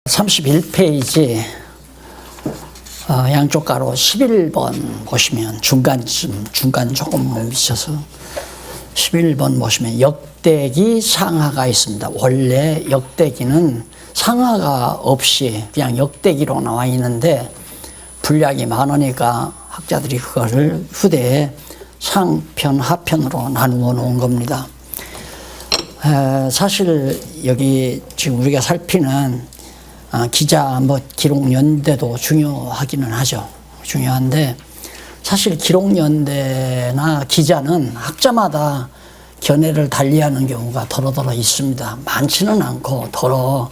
31페이지 양쪽 가로 11번 보시면 중간 조금 미쳐서 11번 보시면 역대기 상하가 있습니다. 원래 역대기는 상하가 없이 그냥 역대기로 나와 있는데 분량이 많으니까 학자들이 그거를 후대에 상편, 하편으로 나누어 놓은 겁니다. 사실 여기 지금 우리가 살피는 기자 기록 연대도 중요하기는 하죠. 중요한데 사실 기록 연대나 기자는 학자마다 견해를 달리하는 경우가 더러더러 있습니다. 많지는 않고 더러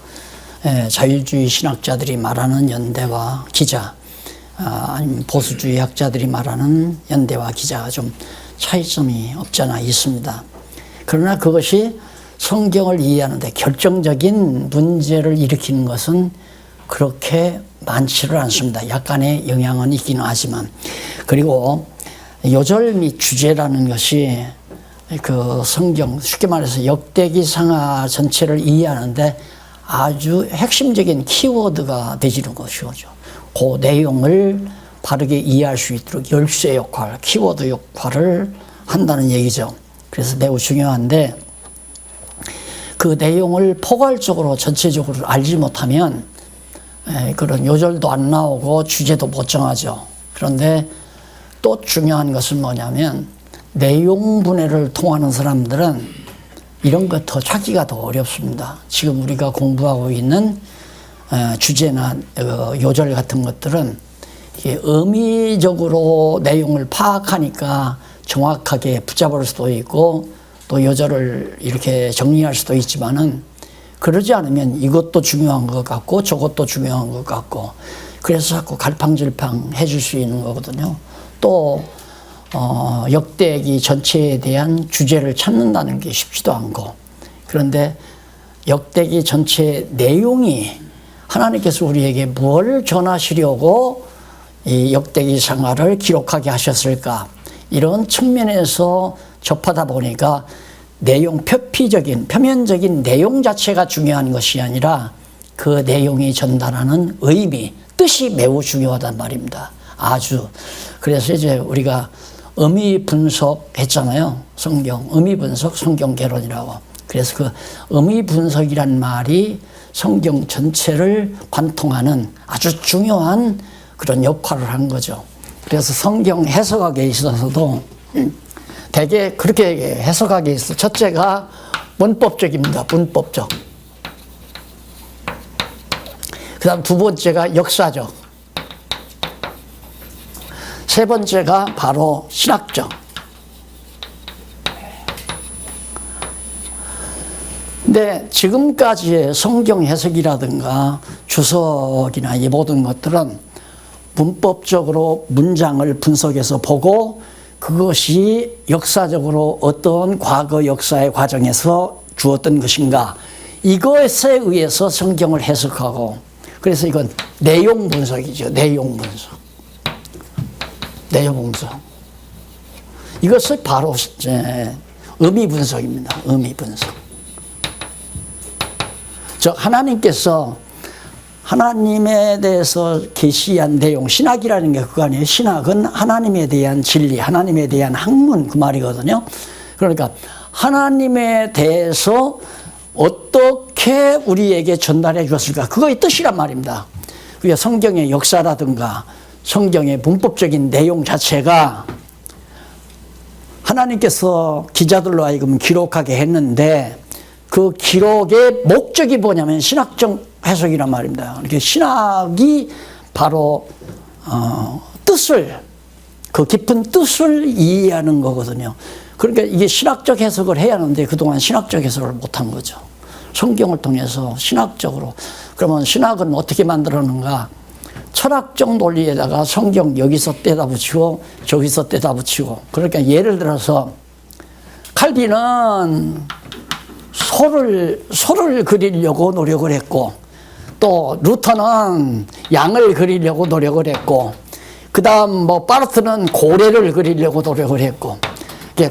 자율주의 신학자들이 말하는 연대와 기자, 아니면 보수주의 학자들이 말하는 연대와 기자가 좀 차이점이 없잖아 있습니다. 그러나 그것이 성경을 이해하는데 결정적인 문제를 일으키는 것은 그렇게 많지를 않습니다. 약간의 영향은 있기는 하지만. 그리고 요절 및 주제라는 것이 그 성경, 쉽게 말해서 역대기 상하 전체를 이해하는데 아주 핵심적인 키워드가 되지는 것이죠. 그 내용을 바르게 이해할 수 있도록 열쇠 역할, 키워드 역할을 한다는 얘기죠. 그래서 매우 중요한데 그 내용을 포괄적으로 전체적으로 알지 못하면 그런 요절도 안 나오고 주제도 못 정하죠. 그런데 또 중요한 것은 뭐냐면 내용 분해를 통하는 사람들은 이런 것 더 찾기가 더 어렵습니다. 지금 우리가 공부하고 있는 주제나 요절 같은 것들은 의미적으로 내용을 파악하니까 정확하게 붙잡을 수도 있고 또 요절을 이렇게 정리할 수도 있지만은 그러지 않으면 이것도 중요한 것 같고 저것도 중요한 것 같고 그래서 자꾸 갈팡질팡 해줄 수 있는 거거든요. 또 역대기 전체에 대한 주제를 찾는다는 게 쉽지도 않고 그런데 역대기 전체 내용이 하나님께서 우리에게 뭘 전하시려고 이 역대기 상하를 기록하게 하셨을까 이런 측면에서 접하다 보니까 내용 표면적인 내용 자체가 중요한 것이 아니라 그 내용이 전달하는 의미, 뜻이 매우 중요하단 말입니다. 아주. 그래서 이제 우리가 의미 분석했잖아요. 성경 의미 분석, 성경 개론이라고. 그래서 그 의미 분석이란 말이 성경 전체를 관통하는 아주 중요한 그런 역할을 한 거죠. 그래서 성경 해석학에 있어서도 대개 그렇게 해석하게 있어. 첫째가 문법적입니다. 문법적. 그 다음 두 번째가 역사적. 세 번째가 바로 신학적. 근데 지금까지의 성경 해석이라든가 주석이나 이 모든 것들은 문법적으로 문장을 분석해서 보고 그것이 역사적으로 어떤 과거 역사의 과정에서 주었던 것인가 이것에 의해서 성경을 해석하고 그래서 이건 내용 분석이죠. 내용 분석. 내용 분석. 이것을 바로 의미 분석입니다. 의미 분석. 즉 하나님께서 하나님에 대해서 계시한 내용, 신학이라는 게 그거 아니에요. 신학은 하나님에 대한 진리, 하나님에 대한 학문 그 말이거든요. 그러니까 하나님에 대해서 어떻게 우리에게 전달해 주었을까? 그거의 뜻이란 말입니다. 그게 성경의 역사라든가 성경의 문법적인 내용 자체가 하나님께서 기자들로 하여금 기록하게 했는데 그 기록의 목적이 뭐냐면 신학적 해석이란 말입니다. 이렇게 신학이 바로 뜻을 그 깊은 뜻을 이해하는 거거든요. 그러니까 이게 신학적 해석을 해야 하는데 그동안 신학적 해석을 못한 거죠. 성경을 통해서 신학적으로. 그러면 신학은 어떻게 만들었는가? 철학적 논리에다가 성경 여기서 떼다 붙이고 저기서 떼다 붙이고. 그러니까 예를 들어서 칼빈은 소를 그리려고 노력을 했고 또 루터는 양을 그리려고 노력을 했고 그 다음 파르트는 고래를 그리려고 노력을 했고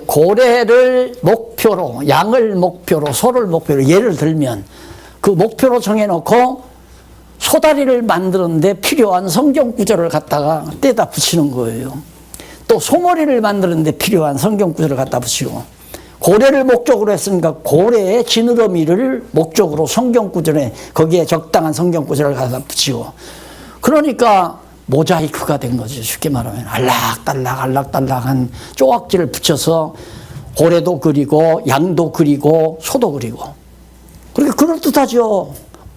고래를 목표로 양을 목표로 소를 목표로 예를 들면 그 목표로 정해놓고 소다리를 만드는데 필요한 성경 구절을 갖다가 떼다 붙이는 거예요. 또 소머리를 만드는데 필요한 성경 구절을 갖다 붙이고, 고래를 목적으로 했으니까 고래의 지느러미를 목적으로 성경 구절에 거기에 적당한 성경 구절을 갖다 붙이고, 그러니까 모자이크가 된 거죠. 쉽게 말하면 알락달락한 조각지를 붙여서 고래도 그리고 양도 그리고 소도 그리고, 그렇게 그럴듯하죠.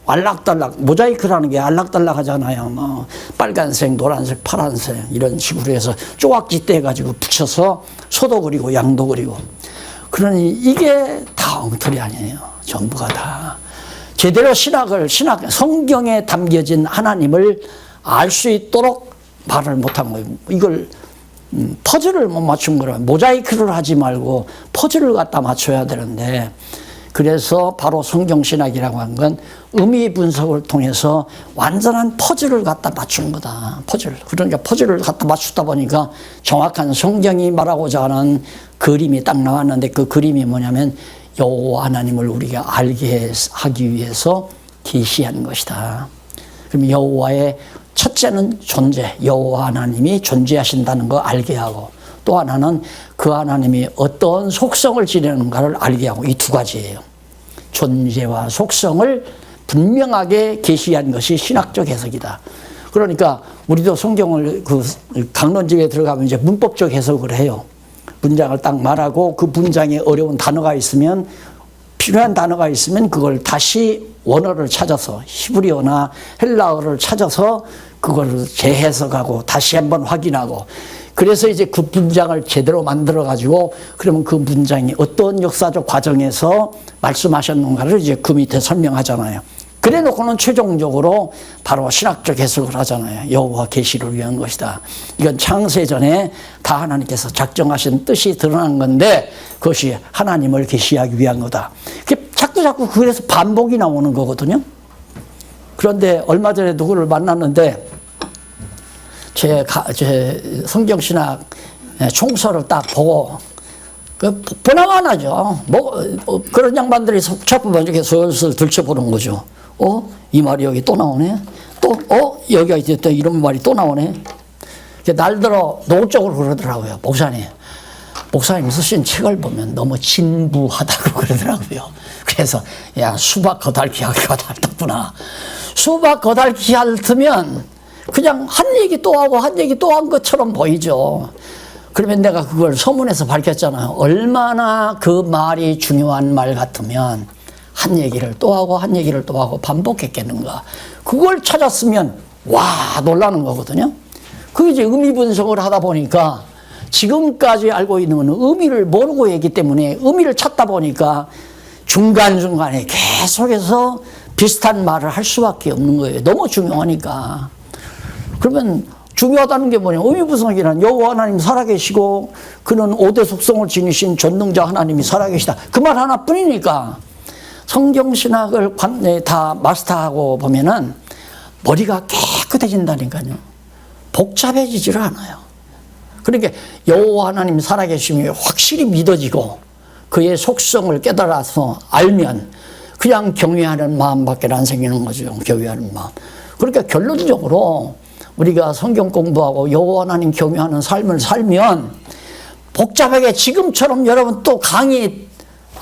알락달락, 모자이크라는 게 알락달락하잖아요. 뭐 빨간색, 노란색, 파란색 이런 식으로 해서 조각지 떼가지고 붙여서 소도 그리고 양도 그리고. 그러니 이게 다 엉터리 아니에요. 전부가 다 제대로 성경에 담겨진 하나님을 알 수 있도록 말을 못한 거예요. 이걸 퍼즐을 못 맞춘 거라. 모자이크를 하지 말고 퍼즐을 갖다 맞춰야 되는데, 그래서 바로 성경신학이라고 한 건 의미 분석을 통해서 완전한 퍼즐을 갖다 맞춘 거다. 퍼즐. 그러니까 퍼즐을 갖다 맞추다 보니까 정확한 성경이 말하고자 하는 그림이 딱 나왔는데, 그 그림이 뭐냐면 여호와 하나님을 우리가 알게 하기 위해서 계시한 것이다. 그럼 여호와의 첫째는 존재, 여호와 하나님이 존재하신다는 거 알게 하고, 또 하나는 그 하나님이 어떤 속성을 지니는가를 알게 하고, 이 두 가지예요. 존재와 속성을 분명하게 계시한 것이 신학적 해석이다. 그러니까 우리도 성경을 그 강론집에 들어가면 이제 문법적 해석을 해요. 문장을 딱 말하고 그 문장에 어려운 단어가 있으면, 필요한 단어가 있으면 그걸 다시 원어를 찾아서 히브리어나 헬라어를 찾아서 그걸 재해석하고 다시 한번 확인하고, 그래서 이제 그 문장을 제대로 만들어 가지고, 그러면 그 문장이 어떤 역사적 과정에서 말씀하셨는가를 이제 그 밑에 설명하잖아요. 그래 놓고는 최종적으로 바로 신학적 해석을 하잖아요. 여호와 계시를 위한 것이다. 이건 창세전에 다 하나님께서 작정하신 뜻이 드러난 건데, 그것이 하나님을 계시하기 위한 거다. 자꾸 그래서 반복이 나오는 거거든요. 그런데 얼마 전에 누구를 만났는데, 제 성경신학 총서를 딱 보고, 보나마나죠. 그런 양반들이 자꾸 이렇게 슬슬 들춰보는 거죠. 이 말이 여기 또 나오네? 여기가 이제 또 이런 말이 또 나오네? 날들어 노골적으로 그러더라고요. 목사님 쓰신 책을 보면 너무 진부하다고 그러더라고요. 그래서, 야, 수박 거달기 하기가 닮았구나. 수박 거달기 핥으면 그냥 한 얘기 또 하고 한 얘기 또 한 것처럼 보이죠. 그러면 내가 그걸 서문에서 밝혔잖아요. 얼마나 그 말이 중요한 말 같으면 한 얘기를 또 하고 한 얘기를 또 하고 반복했겠는가. 그걸 찾았으면 와, 놀라는 거거든요. 그게 이제 의미 분석을 하다 보니까, 지금까지 알고 있는 건 의미를 모르고 했기 때문에 의미를 찾다 보니까 중간중간에 계속해서 비슷한 말을 할 수밖에 없는 거예요. 너무 중요하니까. 그러면 중요하다는 게 뭐냐? 의미 분석이란 여호와 하나님 살아계시고 그는 5대 속성을 지니신 전능자 하나님이 살아계시다. 그 말 하나뿐이니까 성경신학을 다 마스터하고 보면은 머리가 깨끗해진다니까요. 복잡해지질 않아요. 그러니까 여호와 하나님 살아계심이 확실히 믿어지고 그의 속성을 깨달아서 알면 그냥 경외하는 마음밖에 안 생기는 거죠. 경외하는 마음. 그러니까 결론적으로 우리가 성경 공부하고 여호와 하나님 경외하는 삶을 살면 복잡하게 지금처럼 여러분 또 강의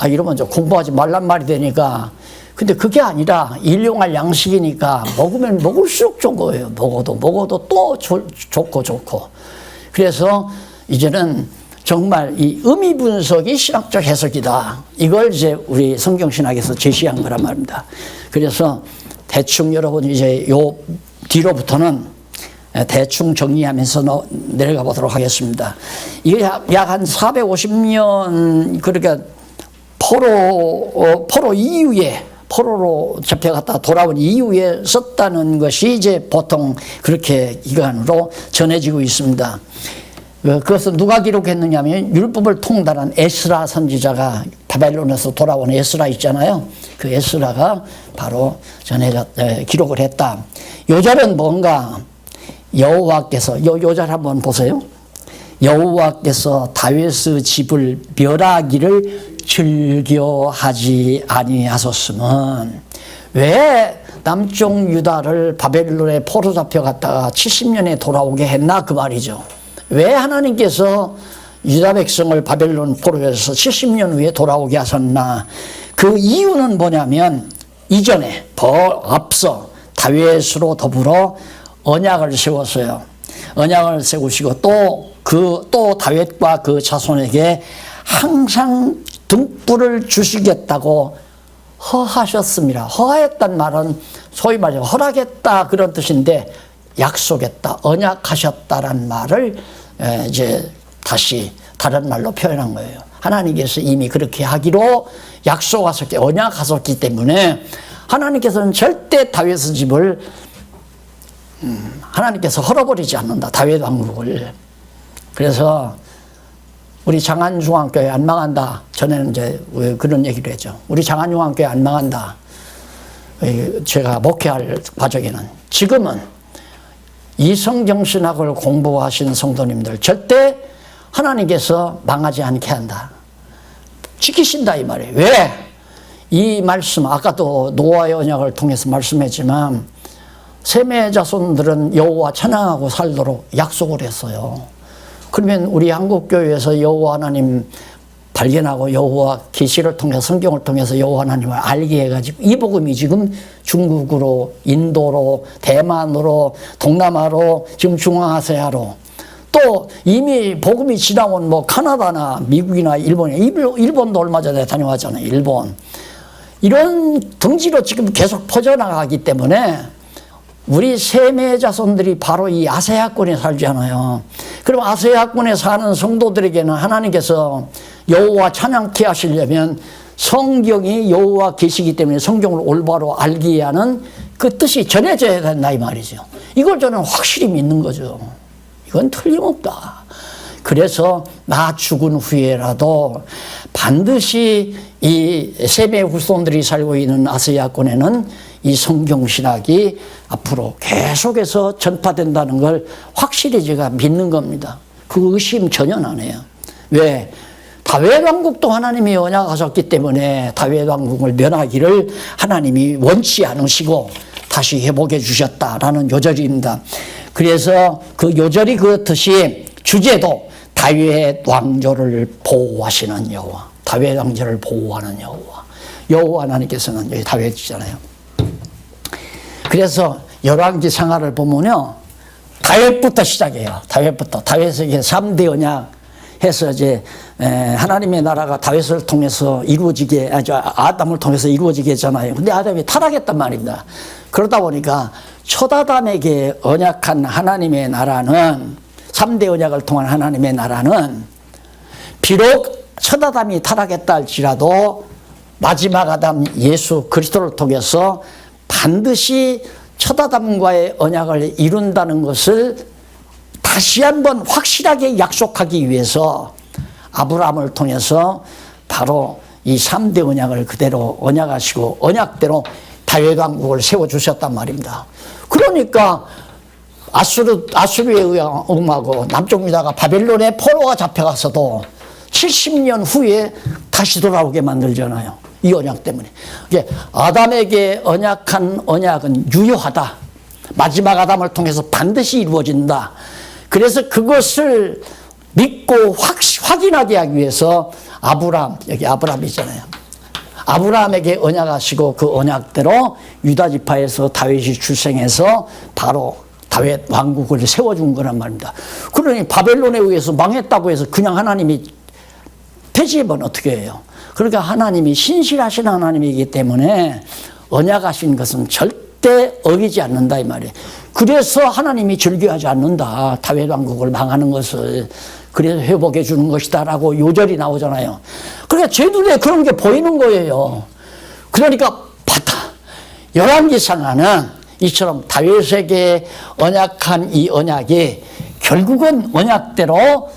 이러면 좀 공부하지 말란 말이 되니까, 근데 그게 아니라 일용할 양식이니까 먹으면 먹을수록 좋은 거예요. 먹어도 또 좋고. 그래서 이제는 정말 이 의미 분석이 신학적 해석이다. 이걸 이제 우리 성경신학에서 제시한 거란 말입니다. 그래서 대충 여러분 이제 요 뒤로부터는 대충 정리하면서 내려가 보도록 하겠습니다. 이게 약 한 450년, 그러니까 포로 이후에, 포로로 잡혀갔다 돌아온 이후에 썼다는 것이 이제 보통 그렇게 기간으로 전해지고 있습니다. 그것은 누가 기록했느냐 하면 율법을 통달한 에스라 선지자가 바벨론에서 돌아온 에스라 있잖아요. 그 에스라가 바로 기록을 했다. 요 절은 뭔가 여호와께서, 요 절 한번 보세요. 여호와께서 다윗의 집을 멸하기를 즐겨하지 아니하셨음은, 왜 남쪽 유다를 바벨론에 포로 잡혀갔다가 70년에 돌아오게 했나 그 말이죠. 왜 하나님께서 유다 백성을 바벨론 포로에서 70년 후에 돌아오게 하셨나? 그 이유는 뭐냐면 이전에 앞서 다윗으로 더불어 언약을 세웠어요. 언약을 세우시고 또 다윗과 그 자손에게 항상 등불을 주시겠다고 허하셨습니다. 허하였단 말은 소위 말해서 허락했다 그런 뜻인데 약속했다, 언약하셨다란 말을 이제 다시 다른 말로 표현한 거예요. 하나님께서 이미 그렇게 하기로 약속하셨기, 언약하셨기 때문에 하나님께서는 절대 다윗의 집을 하나님께서 헐어버리지 않는다. 다윗 왕국을. 그래서 우리 장안중앙교회 안 망한다. 전에는 이제 그런 얘기를 했죠. 우리 장안중앙교회 안 망한다. 제가 목회할 과정에는 지금은 이성경신학을 공부하신 성도님들 절대 하나님께서 망하지 않게 한다. 지키신다 이 말이에요. 왜? 이 말씀 아까도 노아의 언약을 통해서 말씀했지만 셈의 자손들은 여호와 찬양하고 살도록 약속을 했어요. 그러면 우리 한국교회에서 여호와 하나님 발견하고 여호와 계시를 통해서 성경을 통해서 여호와 하나님을 알게 해가지고 이 복음이 지금 중국으로, 인도로, 대만으로, 동남아로, 지금 중앙아시아로 또 이미 복음이 지나온 뭐 카나다나 미국이나 일본도 얼마 전에 다녀왔잖아요. 일본. 이런 등지로 지금 계속 퍼져나가기 때문에 우리 셈의 자손들이 바로 이 아세아권에 살잖아요. 그럼 아세아권에 사는 성도들에게는 하나님께서 여호와 찬양케 하시려면 성경이 여호와 계시기 때문에 성경을 올바로 알게 하는 그 뜻이 전해져야 된다 이 말이죠. 이걸 저는 확실히 믿는 거죠. 이건 틀림없다. 그래서 나 죽은 후에라도 반드시 이 셈의 후손들이 살고 있는 아시아권에는 이 성경신학이 앞으로 계속해서 전파된다는 걸 확실히 제가 믿는 겁니다. 그 의심 전혀 안 해요. 왜? 다윗 왕국도 하나님이 언약하셨기 때문에 다윗 왕국을 멸하기를 하나님이 원치 않으시고 다시 회복해 주셨다라는 요절입니다. 그래서 그 요절이 그렇듯이 주제도 다윗 왕조를 보호하시는 여호와, 다윗 왕조를 보호하는 여호와, 여호와 하나님께서는 여기 다윗이잖아요. 그래서 열왕기 상하를 보면요, 다윗부터 시작해요. 다윗에게 3대 언약 해서 이제 하나님의 나라가 다윗을 통해서 이루어지게, 아담을 통해서 이루어지게 했잖아요. 근데 아담이 타락했단 말입니다. 그러다 보니까 첫 아담에게 언약한 하나님의 나라는 3대 언약을 통한 하나님의 나라는 비록 첫 아담이 타락했다 할지라도 마지막 아담 예수 그리스도를 통해서 반드시 첫 아담과의 언약을 이룬다는 것을 다시 한번 확실하게 약속하기 위해서 아브라함을 통해서 바로 이 3대 언약을 그대로 언약하시고 언약대로 다윗 왕국을 세워주셨단 말입니다. 그러니까 아수르에 의하고 남쪽 유다가 바벨론에 포로가 잡혀가서도 70년 후에 다시 돌아오게 만들잖아요. 이 언약 때문에. 아담에게 언약한 언약은 유효하다. 마지막 아담을 통해서 반드시 이루어진다. 그래서 그것을 믿고 확인하게 하기 위해서 아브라함, 여기 아브라함이잖아요. 아브라함에게 언약하시고 그 언약대로 유다 지파에서 다윗이 출생해서 바로 다윗 왕국을 세워준 거란 말입니다. 그러니 바벨론에 의해서 망했다고 해서 그냥 하나님이 폐지하면 어떻게 해요? 그러니까 하나님이 신실하신 하나님이기 때문에 언약하신 것은 절대 어기지 않는다 이 말이에요. 그래서 하나님이 즐겨하지 않는다. 다윗 왕국을 망하는 것을. 그래서 회복해 주는 것이다라고 요절이 나오잖아요. 그러니까 제 눈에 그런 게 보이는 거예요. 그러니까 봤다. 열왕기상하는 이처럼 다윗에게 언약한 이 언약이 결국은 언약대로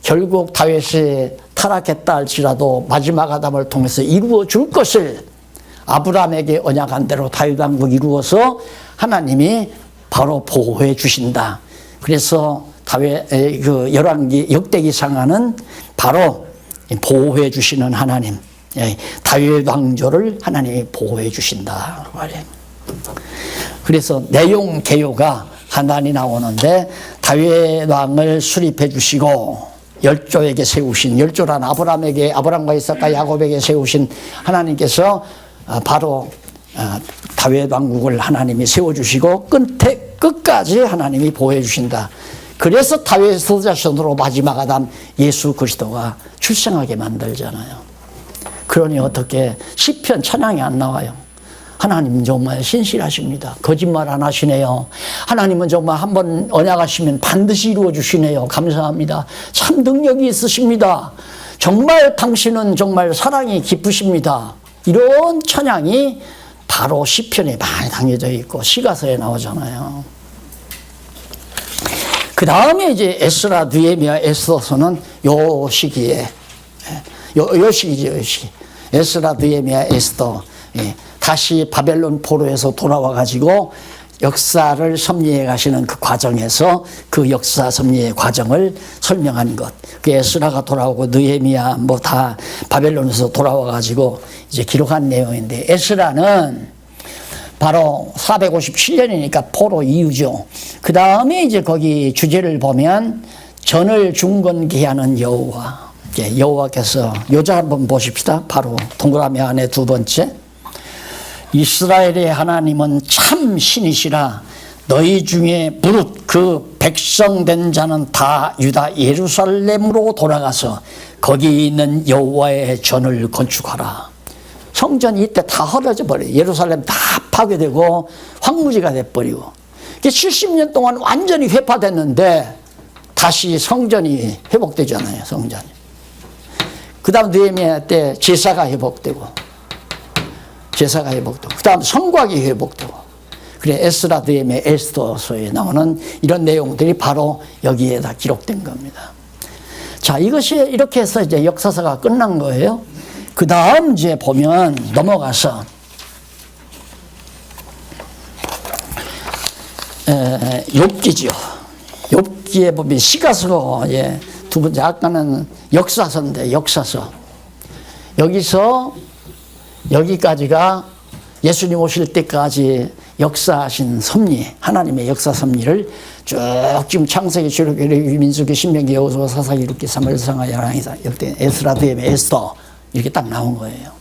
결국 다윗이 타락했다 할지라도 마지막 아담을 통해서 이루어 줄 것을 아브라함에게 언약한 대로 다윗 왕국 이루어서 하나님이 바로 보호해 주신다. 그래서 그 열왕기 역대기상하는 바로 보호해 주시는 하나님, 다윗 왕조를 하나님이 보호해 주신다 말이에요. 그래서 내용 개요가 하나니 나오는데 다윗 왕을 수립해 주시고 열조에게 세우신, 열조란 아브라함과 이삭과 야곱에게 세우신 하나님께서 바로 다윗 왕국을 하나님이 세워주시고 끝까지 하나님이 보호해 주신다. 그래서 다윗 서자손으로 마지막 아담 예수 그리스도가 출생하게 만들잖아요. 그러니 어떻게 시편 찬양이 안 나와요? 하나님은 정말 신실하십니다. 거짓말 안 하시네요. 하나님은 정말 한번 언약하시면 반드시 이루어 주시네요. 감사합니다. 참 능력이 있으십니다. 정말 당신은 정말 사랑이 깊으십니다. 이런 찬양이 바로 시편에 많이 담겨져 있고 시가서에 나오잖아요. 그 다음에 이제 에스라, 느헤미야, 에스더서는 요 시기에 요 시기죠. 요 시기. 에스라, 느헤미야, 에스더 다시 바벨론 포로에서 돌아와 가지고 역사를 섭리해 가시는 그 과정에서 그 역사 섭리의 과정을 설명한 것. 그 에스라가 돌아오고 느헤미야 뭐 다 바벨론에서 돌아와 가지고 이제 기록한 내용인데, 에스라는 바로 457년이니까 포로 이후죠. 그 다음에 이제 거기 주제를 보면 전을 중건케 하는 여호와. 여호와께서 요자 한번 보십시다. 바로 동그라미 안에 두 번째. 이스라엘의 하나님은 참 신이시라. 너희 중에 무릇 그 백성된 자는 다 유다 예루살렘으로 돌아가서 거기 있는 여호와의 전을 건축하라. 성전이 이때 다 헐어져 버려요. 예루살렘 다 파괴되고 황무지가 돼버리고 70년 동안 완전히 회파됐는데 다시 성전이 회복되잖아요. 성전이. 그 다음 느헤미야 때 제사가 회복되고 그 다음 성곽이 회복되고. 그래 에스라, 느헤미야, 에스더서에 나오는 이런 내용들이 바로 여기에 다 기록된 겁니다. 자, 이것이 이렇게 해서 이제 역사서가 끝난 거예요. 그 다음 이제 보면 넘어가서 욥기죠. 욥기에 보면 시가서, 두 번째 아까는 역사서인데 역사서. 여기서 여기까지가 예수님 오실 때까지 역사하신 섭리, 하나님의 역사 섭리를 쭉 지금 창세기, 출애굽기, 민수기, 신명기, 여호수아, 사사기, 룻기, 사무엘, 사무엘, 열왕기사, 역대, 에스라, 느헤미야, 에스더 이렇게 딱 나온 거예요.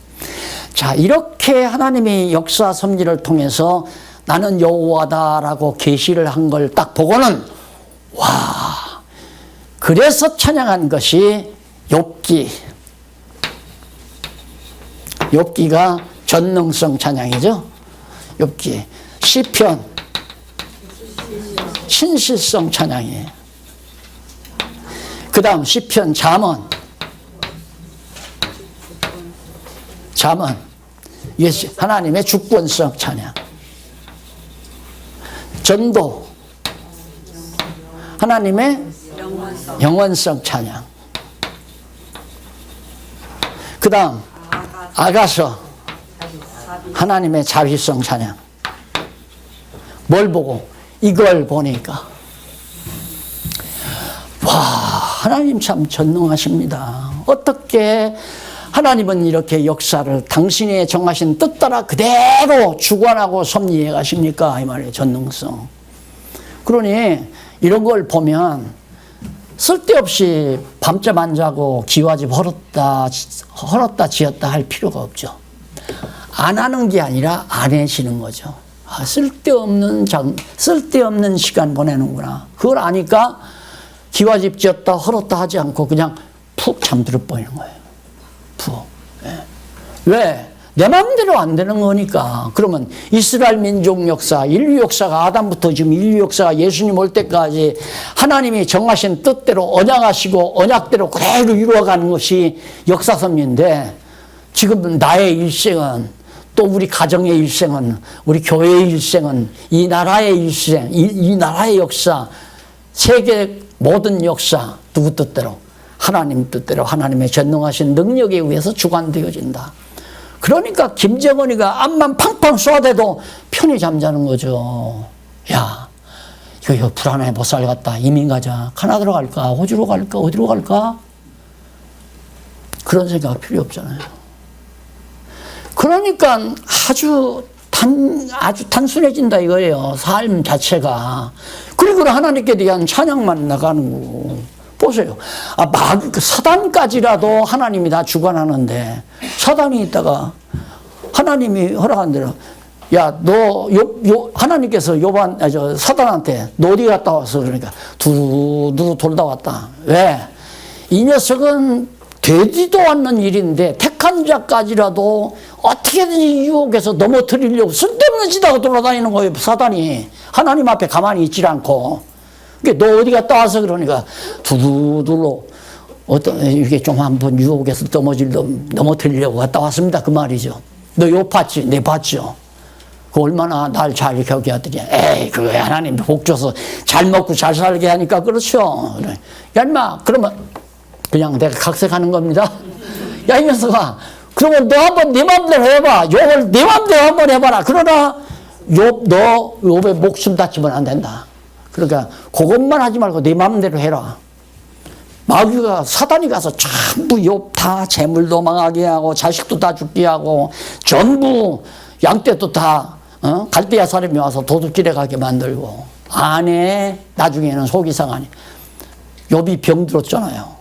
자, 이렇게 하나님의 역사 섭리를 통해서 나는 여호와다라고 계시를 한 걸 딱 보고는 와, 그래서 찬양한 것이 욥기가 전능성 찬양이죠. 욥기. 시편 신실성 찬양이에요. 그 다음 시편, 잠언. 하나님의 주권성 찬양. 전도, 하나님의 영원성 찬양. 그 다음 아가서, 하나님의 자비성 찬양. 뭘 보고? 이걸 보니까 와, 하나님 참 전능하십니다. 어떻게 하나님은 이렇게 역사를 당신의 정하신 뜻 따라 그대로 주관하고 섭리해 가십니까? 이 말이에요. 전능성. 그러니 이런 걸 보면 쓸데없이 밤잠 안 자고 기와집 헐었다 지었다 할 필요가 없죠. 안 하는 게 아니라 안 해지는 거죠. 아, 쓸데없는 시간 보내는구나. 그걸 아니까 기와집 지었다 헐었다 하지 않고 그냥 푹 잠들어 버리는 거예요. 푹. 왜? 내 마음대로 안 되는 거니까. 그러면 이스라엘 민족 역사, 인류 역사가 아담부터 지금 인류 역사가 예수님 올 때까지 하나님이 정하신 뜻대로 언약하시고 언약대로 그대로 이루어가는 것이 역사 섭리인데, 지금 나의 일생은, 또 우리 가정의 일생은, 우리 교회의 일생은, 이 나라의 일생, 이 나라의 역사, 세계 모든 역사 누구 뜻대로? 하나님 뜻대로 하나님의 전능하신 능력에 의해서 주관되어진다. 그러니까 김정은이가 앞만 팡팡 쏘아대도 편히 잠자는 거죠. 야, 이거 불안해, 못 살겠다. 이민 가자. 카나다로 갈까? 호주로 갈까? 어디로 갈까? 그런 생각 필요 없잖아요. 그러니까 아주 아주 단순해진다 이거예요. 삶 자체가. 그리고 하나님께 대한 찬양만 나가는 거고. 보세요. 사단까지라도 하나님이 다 주관하는데, 사단이 있다가 하나님이 허락한 대로, 야, 하나님께서 사단한테 너 어디 갔다 왔어? 그러니까 두루 돌다 왔다. 왜? 이 녀석은 되지도 않는 일인데 택한 자까지라도 어떻게든지 유혹해서 넘어뜨리려고 쓸데없는 짓 하고 돌아다니는 거예요, 사단이. 하나님 앞에 가만히 있질 않고. 그러니까 너 어디 갔다 와서 그러니까 두루두루 이렇게 좀 한번 유혹해서 넘어뜨리려고 갔다 왔습니다. 그 말이죠. 너 요 봤지? 네 봤죠? 그 얼마나 날 잘 여겨하더니, 에이, 그거 하나님 복 줘서 잘 먹고 잘 살게 하니까 그렇죠. 그래. 야, 인마, 그러면 그냥 내가 각색하는 겁니다. 야, 이 녀석아, 그러면 너 한번 네 맘대로 해봐. 욕을 네 맘대로 한번 해봐라. 그러나 너 욕에 목숨 다치면 안 된다. 그러니까 그것만 하지 말고 네 맘대로 해라. 마귀가, 사단이 가서 전부 욥 다 재물도 망하게 하고 자식도 다 죽게 하고 전부 양떼도 다 갈대아 사람이 와서 도둑질해 가게 만들고, 아내 나중에는 속이 상하니 욥이 병들었잖아요.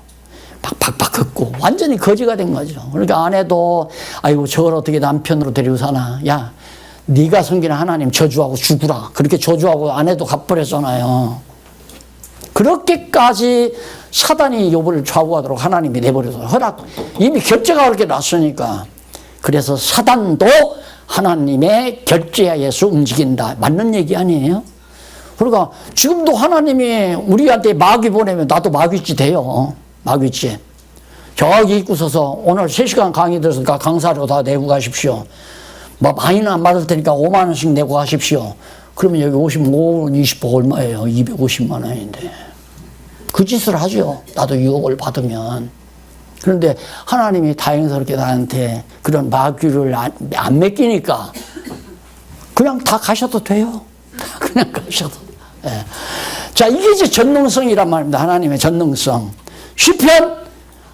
팍팍팍 긋고 완전히 거지가 된 거죠. 그러니까 아내도 아이고 저걸 어떻게 남편으로 데리고 사나. 야, 네가 섬기는 하나님 저주하고 죽으라. 그렇게 저주하고 아내도 갚버렸잖아요. 그렇게까지 사단이 욥을 좌우하도록 하나님이 내버려서 이미 결제가 그렇게 났으니까. 그래서 사단도 하나님의 결제하에서 움직인다. 맞는 얘기 아니에요? 그러니까 지금도 하나님이 우리한테 마귀 보내면 나도 마귀쥐 돼요. 마귀쥐. 저기 입고 서서 오늘 3시간 강의 들었으니까 강사료 다 내고 가십시오. 뭐 많이는 안 받을 테니까 5만 원씩 내고 가십시오. 그러면 여기 55원 20% 얼마예요? 250만 원인데. 그 짓을 하죠. 나도 유혹을 받으면. 그런데 하나님이 다행스럽게 나한테 그런 마귀를 안 맡기니까 그냥 다 가셔도 돼요. 그냥 가셔도. 예. 자, 이게 이제 전능성이란 말입니다. 하나님의 전능성. 시편,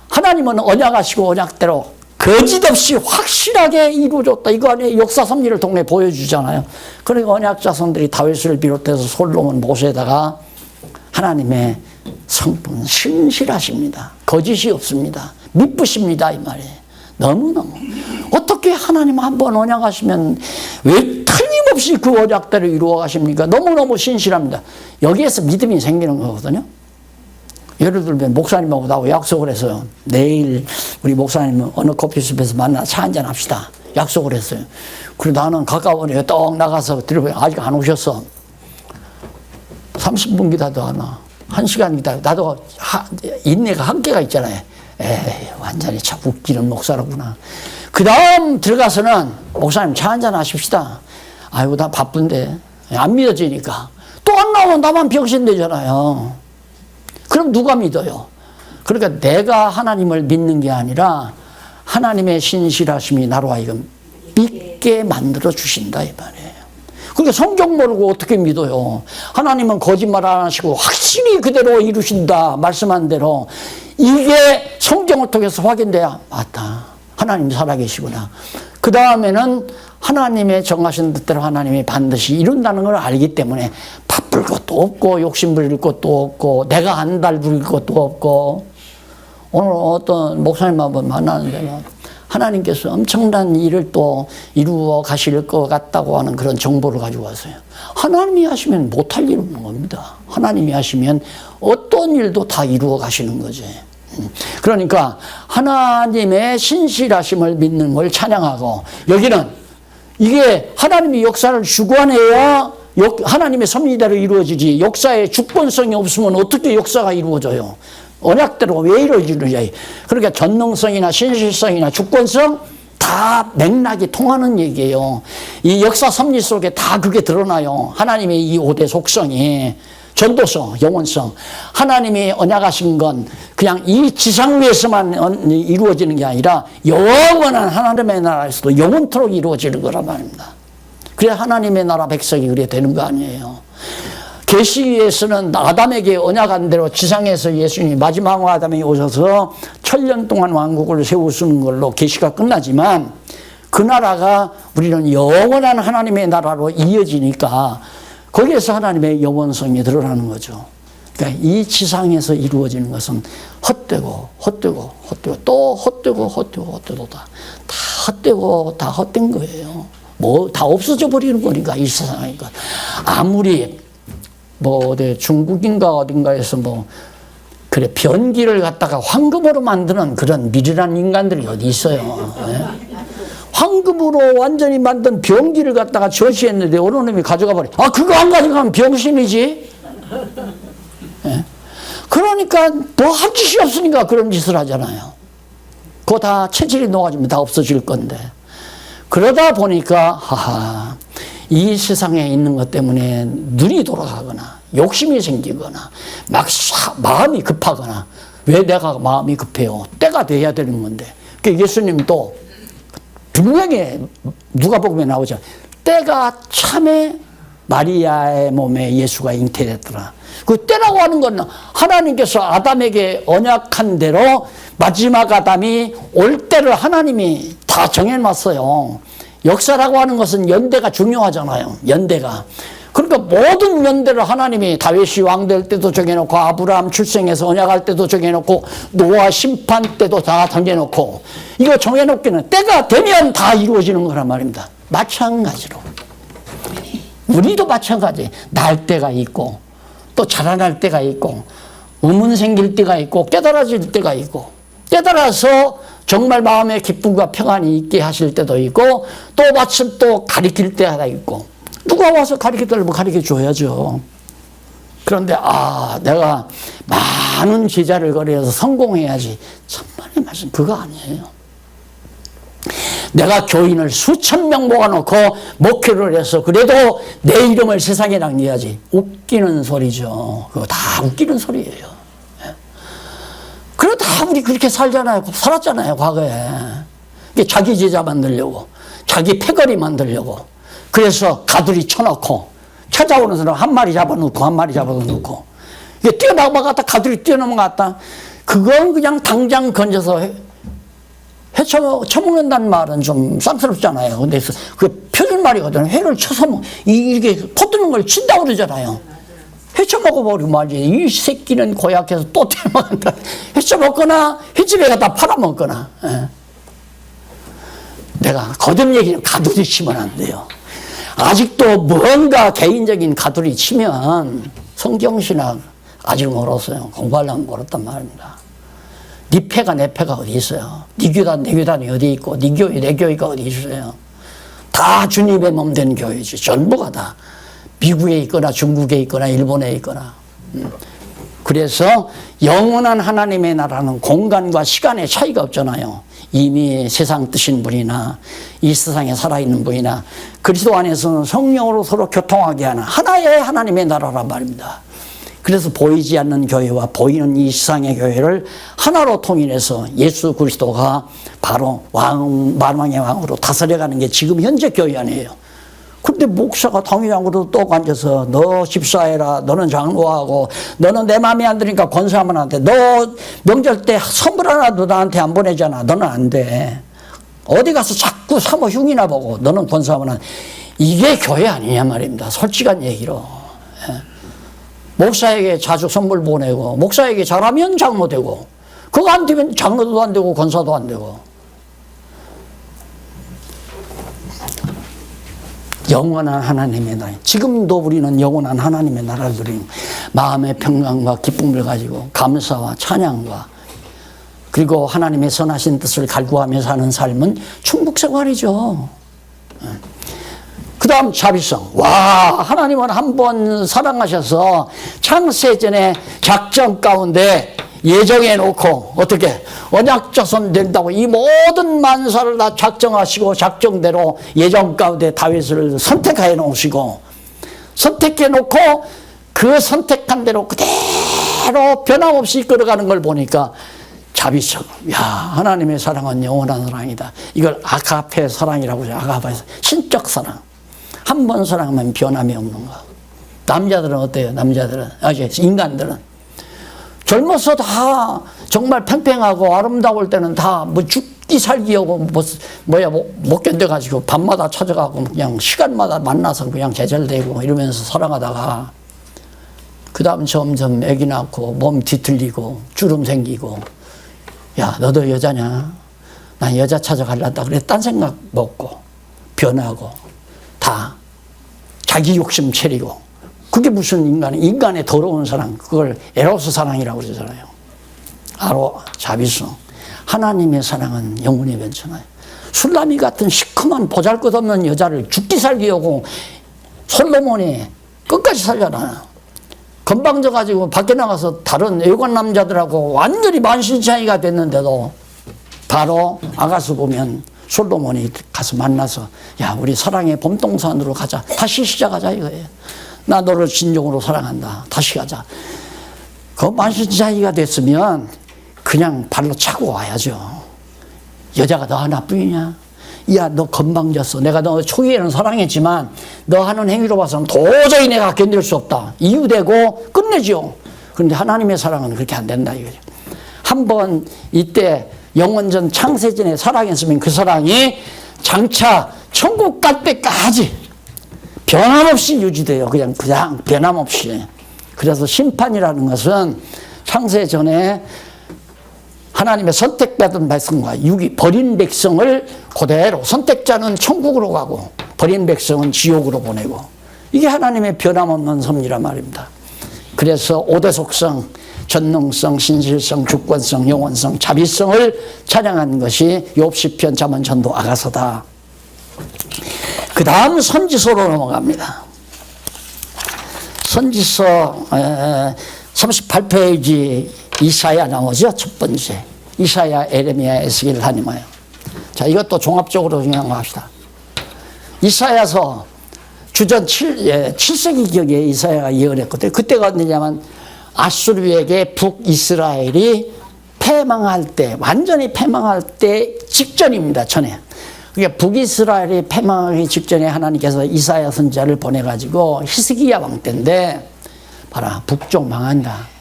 하나님은 언약하시고 언약대로 거짓없이 확실하게 이루어졌다. 이거 안에 역사 섭리를 통해 보여주잖아요. 그러니까 언약 자손들이 다윗을 비롯해서 솔로몬, 모세에다가 하나님의 성품 신실하십니다. 거짓이 없습니다. 미쁘십니다. 이 말이에요. 너무너무. 어떻게 하나님 한번 언약하시면 왜 틀림없이 그 언약대로 이루어 가십니까? 너무너무 신실합니다. 여기에서 믿음이 생기는 거거든요. 예를 들면 목사님하고 나하고 약속을 해서 내일 우리 목사님은 어느 커피숍에서 만나 차 한잔 합시다. 약속을 했어요. 그리고 나는 가까워요. 떡 나가서 들어보니 아직 안 오셨어. 30분 기다려도 안 와. 1시간 기다려. 나도 인내가 한계가 있잖아요. 에이, 완전히 참 웃기는 목사라구나. 그 다음 들어가서는 목사님 차 한잔 하십시다. 아이고, 나 바쁜데. 안 믿어지니까. 또 안 나오면 나만 병신 되잖아요. 그럼 누가 믿어요? 그러니까 내가 하나님을 믿는 게 아니라 하나님의 신실하심이 나로 하여금 믿게 만들어 주신다 이 말이에요. 그러니까 성경 모르고 어떻게 믿어요? 하나님은 거짓말 안 하시고 확실히 그대로 이루신다 말씀한 대로. 이게 성경을 통해서 확인돼야 맞다. 하나님 살아계시구나. 그 다음에는 하나님의 정하신 뜻대로 하나님이 반드시 이룬다는 걸 알기 때문에 바쁠 것도 없고 욕심 부릴 것도 없고 내가 안달 부릴 것도 없고. 오늘 어떤 목사님 한번 만나는데 하나님께서 엄청난 일을 또 이루어 가실 것 같다고 하는 그런 정보를 가지고 왔어요. 하나님이 하시면 못할 일 없는 겁니다. 하나님이 하시면 어떤 일도 다 이루어 가시는 거지. 그러니까 하나님의 신실하심을 믿는 걸 찬양하고, 여기는 이게 하나님이 역사를 주관해야 하나님의 섭리대로 이루어지지, 역사에 주권성이 없으면 어떻게 역사가 이루어져요? 언약대로 왜 이루어지느냐. 그러니까 전능성이나 신실성이나 주권성 다 맥락이 통하는 얘기예요. 이 역사 섭리 속에 다 그게 드러나요. 하나님의 이 5대 속성이. 전도성, 영원성. 하나님이 언약하신 건 그냥 이 지상 위에서만 이루어지는 게 아니라 영원한 하나님의 나라에서도 영원토록 이루어지는 거란 말입니다. 그래야 하나님의 나라 백성이 그래 되는 거 아니에요. 계시에서는 아담에게 언약한 대로 지상에서 예수님이 마지막 아담이 오셔서 1000년 동안 왕국을 세우시는 걸로 계시가 끝나지만, 그 나라가 우리는 영원한 하나님의 나라로 이어지니까 거기에서 하나님의 영원성이 드러나는 거죠. 그러니까 이 지상에서 이루어지는 것은 헛되고 또 헛되고 다 헛되고 다 헛된 거예요. 뭐 다 없어져 버리는 거니까 이 세상이니까. 아무리 뭐 어디 중국인가 어딘가에서 뭐 그래 변기를 갖다가 황금으로 만드는 그런 미련한 인간들이 어디 있어요. 네? 황금으로 완전히 만든 변기를 갖다가 전시했는데 어느 놈이 가져가 버려. 아 그거 안 가져가면 병신이지. 네? 그러니까 뭐 할 짓이 없으니까 그런 짓을 하잖아요. 그거 다 체질이 녹아지면 다 없어질 건데. 그러다 보니까 하하 이 세상에 있는 것 때문에 눈이 돌아가거나 욕심이 생기거나 막 마음이 급하거나. 왜 내가 마음이 급해요? 때가 돼야 되는 건데. 예수님도 분명히 누가복음에 나오죠. 때가 참에 마리아의 몸에 예수가 잉태됐더라. 그 때라고 하는 건 하나님께서 아담에게 언약한 대로 마지막 아담이 올 때를 하나님이 다 정해놨어요. 역사라고 하는 것은 연대가 중요하잖아요. 연대가. 그러니까 모든 연대를 하나님이 다윗이 왕 될 때도 정해놓고 아브라함 출생해서 언약할 때도 정해놓고 노아 심판 때도 다 정해놓고 이거 정해놓기는 때가 되면 다 이루어지는 거란 말입니다. 마찬가지로 우리도 마찬가지. 날 때가 있고 또 자라날 때가 있고 의문 생길 때가 있고 깨달아질 때가 있고 깨달아서 정말 마음의 기쁨과 평안이 있게 하실 때도 있고 또 마침 또 가리킬 때가 있고 누가 와서 가르쳐달라고 가르쳐줘야죠. 그런데 내가 많은 제자를 거래해서 성공해야지. 참말의 말씀 그거 아니에요. 내가 교인을 수천 명 모아놓고 목회를 해서 그래도 내 이름을 세상에 남겨야지. 웃기는 소리죠. 그거 다 웃기는 소리예요. 그래도 다 우리 그렇게 살았잖아요 과거에. 자기 제자 만들려고 자기 패거리 만들려고 그래서 가두리 쳐놓고 찾아오는 사람 한 마리 잡아놓고 한 마리 잡아놓고 이게 뛰어넘어갔다 가두리 뛰어넘어갔다. 그건 그냥 당장 건져서 쳐먹는다는 말은 좀 쌍스럽잖아요. 근데 그 표준말이거든요. 회를 쳐서 이렇게 퍼뜨는 걸 친다고 그러잖아요. 회쳐먹어버리고 말이지. 이 새끼는 고약해서 또 뛰어먹는다. 회쳐먹거나 횟집에 갖다 팔아먹거나. 내가 거듭 얘기는 가두리 치면 안 돼요. 아직도 뭔가 개인적인 가두리 치면 성경신학 아직 멀었어요. 공부하려면 멀었단 말입니다. 네 패가 내 패가 어디 있어요? 네 교단 내 교단이 어디 있고 네 교회 내 교회가 어디 있어요? 다 주님의 몸 된 교회지. 전부가 다 미국에 있거나 중국에 있거나 일본에 있거나. 그래서 영원한 하나님의 나라는 공간과 시간의 차이가 없잖아요. 이미 세상 뜨신 분이나 이 세상에 살아있는 분이나 그리스도 안에서는 성령으로 서로 교통하게 하는 하나의 하나님의 나라란 말입니다. 그래서 보이지 않는 교회와 보이는 이 세상의 교회를 하나로 통일해서 예수 그리스도가 바로 만왕의 왕으로 다스려가는 게 지금 현재 교회 안이에요. 근데 목사가 당회장으로 또 앉아서 너 집사해라. 너는 장로하고 너는 내 마음에 안 드니까 권사하면 안 돼. 너 명절 때 선물 하나도 나한테 안 보내잖아. 너는 안 돼. 어디 가서 자꾸 사모 흉이나 보고 너는 권사하면 안 돼. 이게 교회 아니냐 말입니다. 솔직한 얘기로. 목사에게 자주 선물 보내고 목사에게 잘하면 장로 되고 그거 안 되면 장로도 안 되고 권사도 안 되고. 영원한 하나님의 나라. 지금도 우리는 영원한 하나님의 나라를 누리는 마음의 평강과 기쁨을 가지고 감사와 찬양과 그리고 하나님의 선하신 뜻을 갈구하며 사는 삶은 충북생활이죠. 그 다음 자비성. 와, 하나님은 한 번 사랑하셔서 창세전에 작전 가운데 예정해 놓고 어떻게 언약자손 된다고 이 모든 만사를 다 작정하시고 작정대로 예정 가운데 다윗을 선택해 놓으시고 선택해 놓고 그 선택한 대로 그대로 변함없이 이끌어가는 걸 보니까 자비성. 야, 하나님의 사랑은 영원한 사랑이다. 이걸 아가페 사랑이라고 해요. 아가페에서 신적 사랑. 한 번 사랑하면 변함이 없는 거. 남자들은 어때요? 남자들은 인간들은 젊어서 다 정말 팽팽하고 아름다울 때는 다 뭐 죽기 살기 하고 못 견뎌가지고 밤마다 찾아가고 그냥 시간마다 만나서 그냥 계절되고 이러면서 살아가다가 그 다음 점점 애기 낳고 몸 뒤틀리고 주름 생기고 야 너도 여자냐? 난 여자 찾아갈란다. 그래 딴 생각 먹고 변하고 다 자기 욕심 차리고 그게 무슨 인간의 더러운 사랑 그걸 에로스 사랑이라고 그러잖아요. 바로 자비성. 하나님의 사랑은 영원히 변천하요. 술라미 같은 시커먼 보잘것없는 여자를 죽기 살기 하고 솔로몬이 끝까지 살잖아. 건방져가지고 밖에 나가서 다른 외관 남자들하고 완전히 만신창이가 됐는데도 바로 아가수 보면 솔로몬이 가서 만나서 야 우리 사랑의 봄동산으로 가자. 다시 시작하자 이거예요. 나 너를 진정으로 사랑한다. 다시 가자. 그 만신창이가 됐으면 그냥 발로 차고 와야죠. 여자가 너 하나뿐이냐? 야 너 건방졌어. 내가 너 초기에는 사랑했지만 너 하는 행위로 봐서는 도저히 내가 견딜 수 없다. 이유되고 끝내죠. 그런데 하나님의 사랑은 그렇게 안 된다 이거죠. 한번 이때 영원전 창세전에 사랑했으면 그 사랑이 장차 천국 갈 때까지 변함없이 유지돼요. 그냥 변함없이. 그래서 심판이라는 것은 창세전에 하나님의 선택받은 백성과 버린 백성을 그대로 선택자는 천국으로 가고 버린 백성은 지옥으로 보내고 이게 하나님의 변함없는 섭리란 말입니다. 그래서 5대 속성, 전능성, 신실성, 주권성, 영원성, 자비성을 찬양한 것이 욥 시편 잠언 전도 아가서다. 그 다음 선지서로 넘어갑니다. 선지서 38페이지 이사야 나오죠. 첫 번째 이사야, 에레미야, 에스겔, 하니마야. 자 이것도 종합적으로 정리합시다. 이사야서 주전 7세기경에 이사야가 예언했거든요. 그때가 언제냐면 아수르에게 북이스라엘이 패망할 때 완전히 패망할 때 직전입니다. 전에. 그러니까 북이스라엘이 패망하기 직전에 하나님께서 이사야 선지자를 보내가지고 히스기야 왕 때인데 봐라 북쪽 망한다.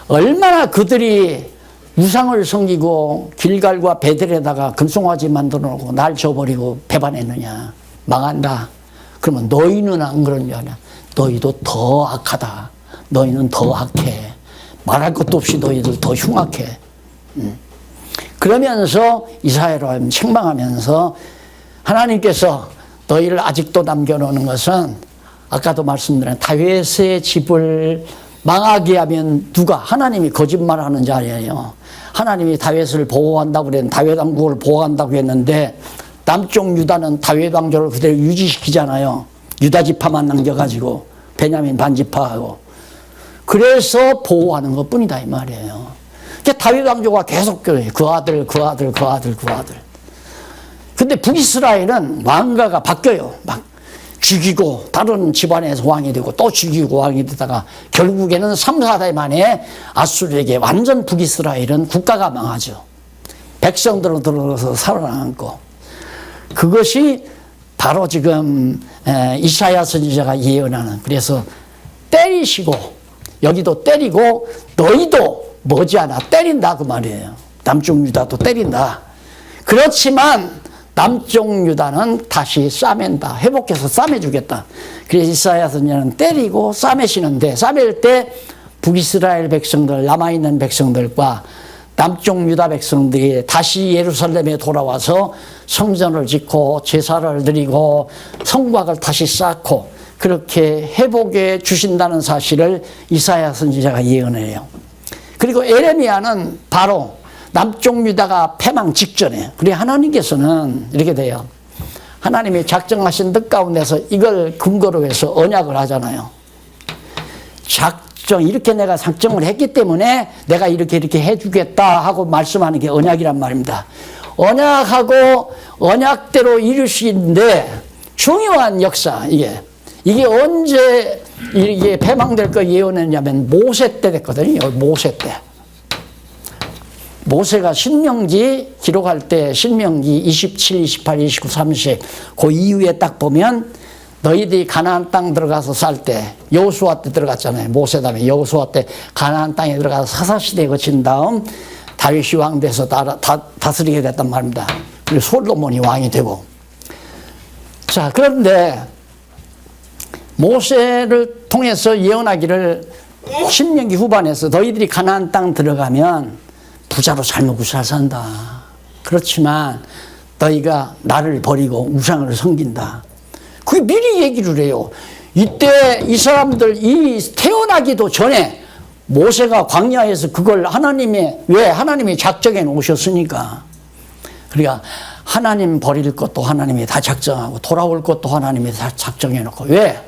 얼마나 그들이 우상을 섬기고 길갈과 베델에다가 금송아지 만들어 놓고 날 줘버리고 배반했느냐. 망한다. 그러면 너희는 안 그러냐. 너희도 더 악하다. 너희는 더 악해. 말할 것도 없이 너희들 더 흉악해. 그러면서 이사야로 책망하면서 하나님께서 너희를 아직도 남겨놓는 것은 아까도 말씀드린 다윗의 집을 망하게 하면 누가? 하나님이 거짓말하는 자리예요. 하나님이 다윗을 보호한다고 그랬는데 다윗 왕국을 보호한다고 했는데 남쪽 유다는 다윗 왕조를 그대로 유지시키잖아요. 유다 지파만 남겨가지고 베냐민 반지파하고 그래서 보호하는 것뿐이다 이 말이에요. 그러니까 다윗 왕조가 계속 그 아들. 근데 북이스라엘은 왕가가 바뀌어요. 막 죽이고 다른 집안에서 왕이 되고 또 죽이고 왕이 되다가 결국에는 3, 4대 만에 아수르에게 완전 북이스라엘은 국가가 망하죠. 백성들로 들어서 살아남고 그것이 바로 지금 이사야 선지자가 예언하는 그래서 때리시고 여기도 때리고 너희도 머지않아 때린다 그 말이에요. 남쪽 유다도 때린다. 그렇지만 남쪽 유다는 다시 싸맨다. 회복해서 싸매주겠다. 그래서 이사야 선지자는 때리고 싸매시는데 싸맬 때 북이스라엘 백성들 남아있는 백성들과 남쪽 유다 백성들이 다시 예루살렘에 돌아와서 성전을 짓고 제사를 드리고 성곽을 다시 쌓고 그렇게 회복해 주신다는 사실을 이사야 선지자가 예언해요. 그리고 에레미야는 바로 남쪽 유다가 패망 직전에 그래 하나님께서는 이렇게 돼요. 하나님이 작정하신 뜻 가운데서 이걸 근거로 해서 언약을 하잖아요. 이렇게 내가 작정을 했기 때문에 내가 이렇게 해주겠다 하고 말씀하는 게 언약이란 말입니다. 언약하고 언약대로 이루시는데 중요한 역사 이게 언제 이게 패망될 거 예언했냐면 모세 때 됐거든요. 모세 때. 모세가 신명기 기록할 때 신명기 27, 28, 29, 30 그 이후에 딱 보면 너희들이 가나안 땅 들어가서 살 때 여호수아 때 들어갔잖아요. 모세 다음에 여호수아 때 가나안 땅에 들어가서 사사시대에 거친 다음 다윗이 왕 돼서 다스리게 됐단 말입니다. 그리고 솔로몬이 왕이 되고. 자, 그런데 모세를 통해서 예언하기를 신명기 후반에서 너희들이 가나안 땅 들어가면 부자로 잘 먹고 잘 산다. 그렇지만 너희가 나를 버리고 우상을 섬긴다. 그게 미리 얘기를 해요. 이때 이 사람들 태어나기도 전에 모세가 광야에서 그걸 왜 하나님이 작정해 놓으셨으니까. 그러니까 하나님 버릴 것도 하나님이 다 작정하고 돌아올 것도 하나님이 다 작정해 놓고. 왜?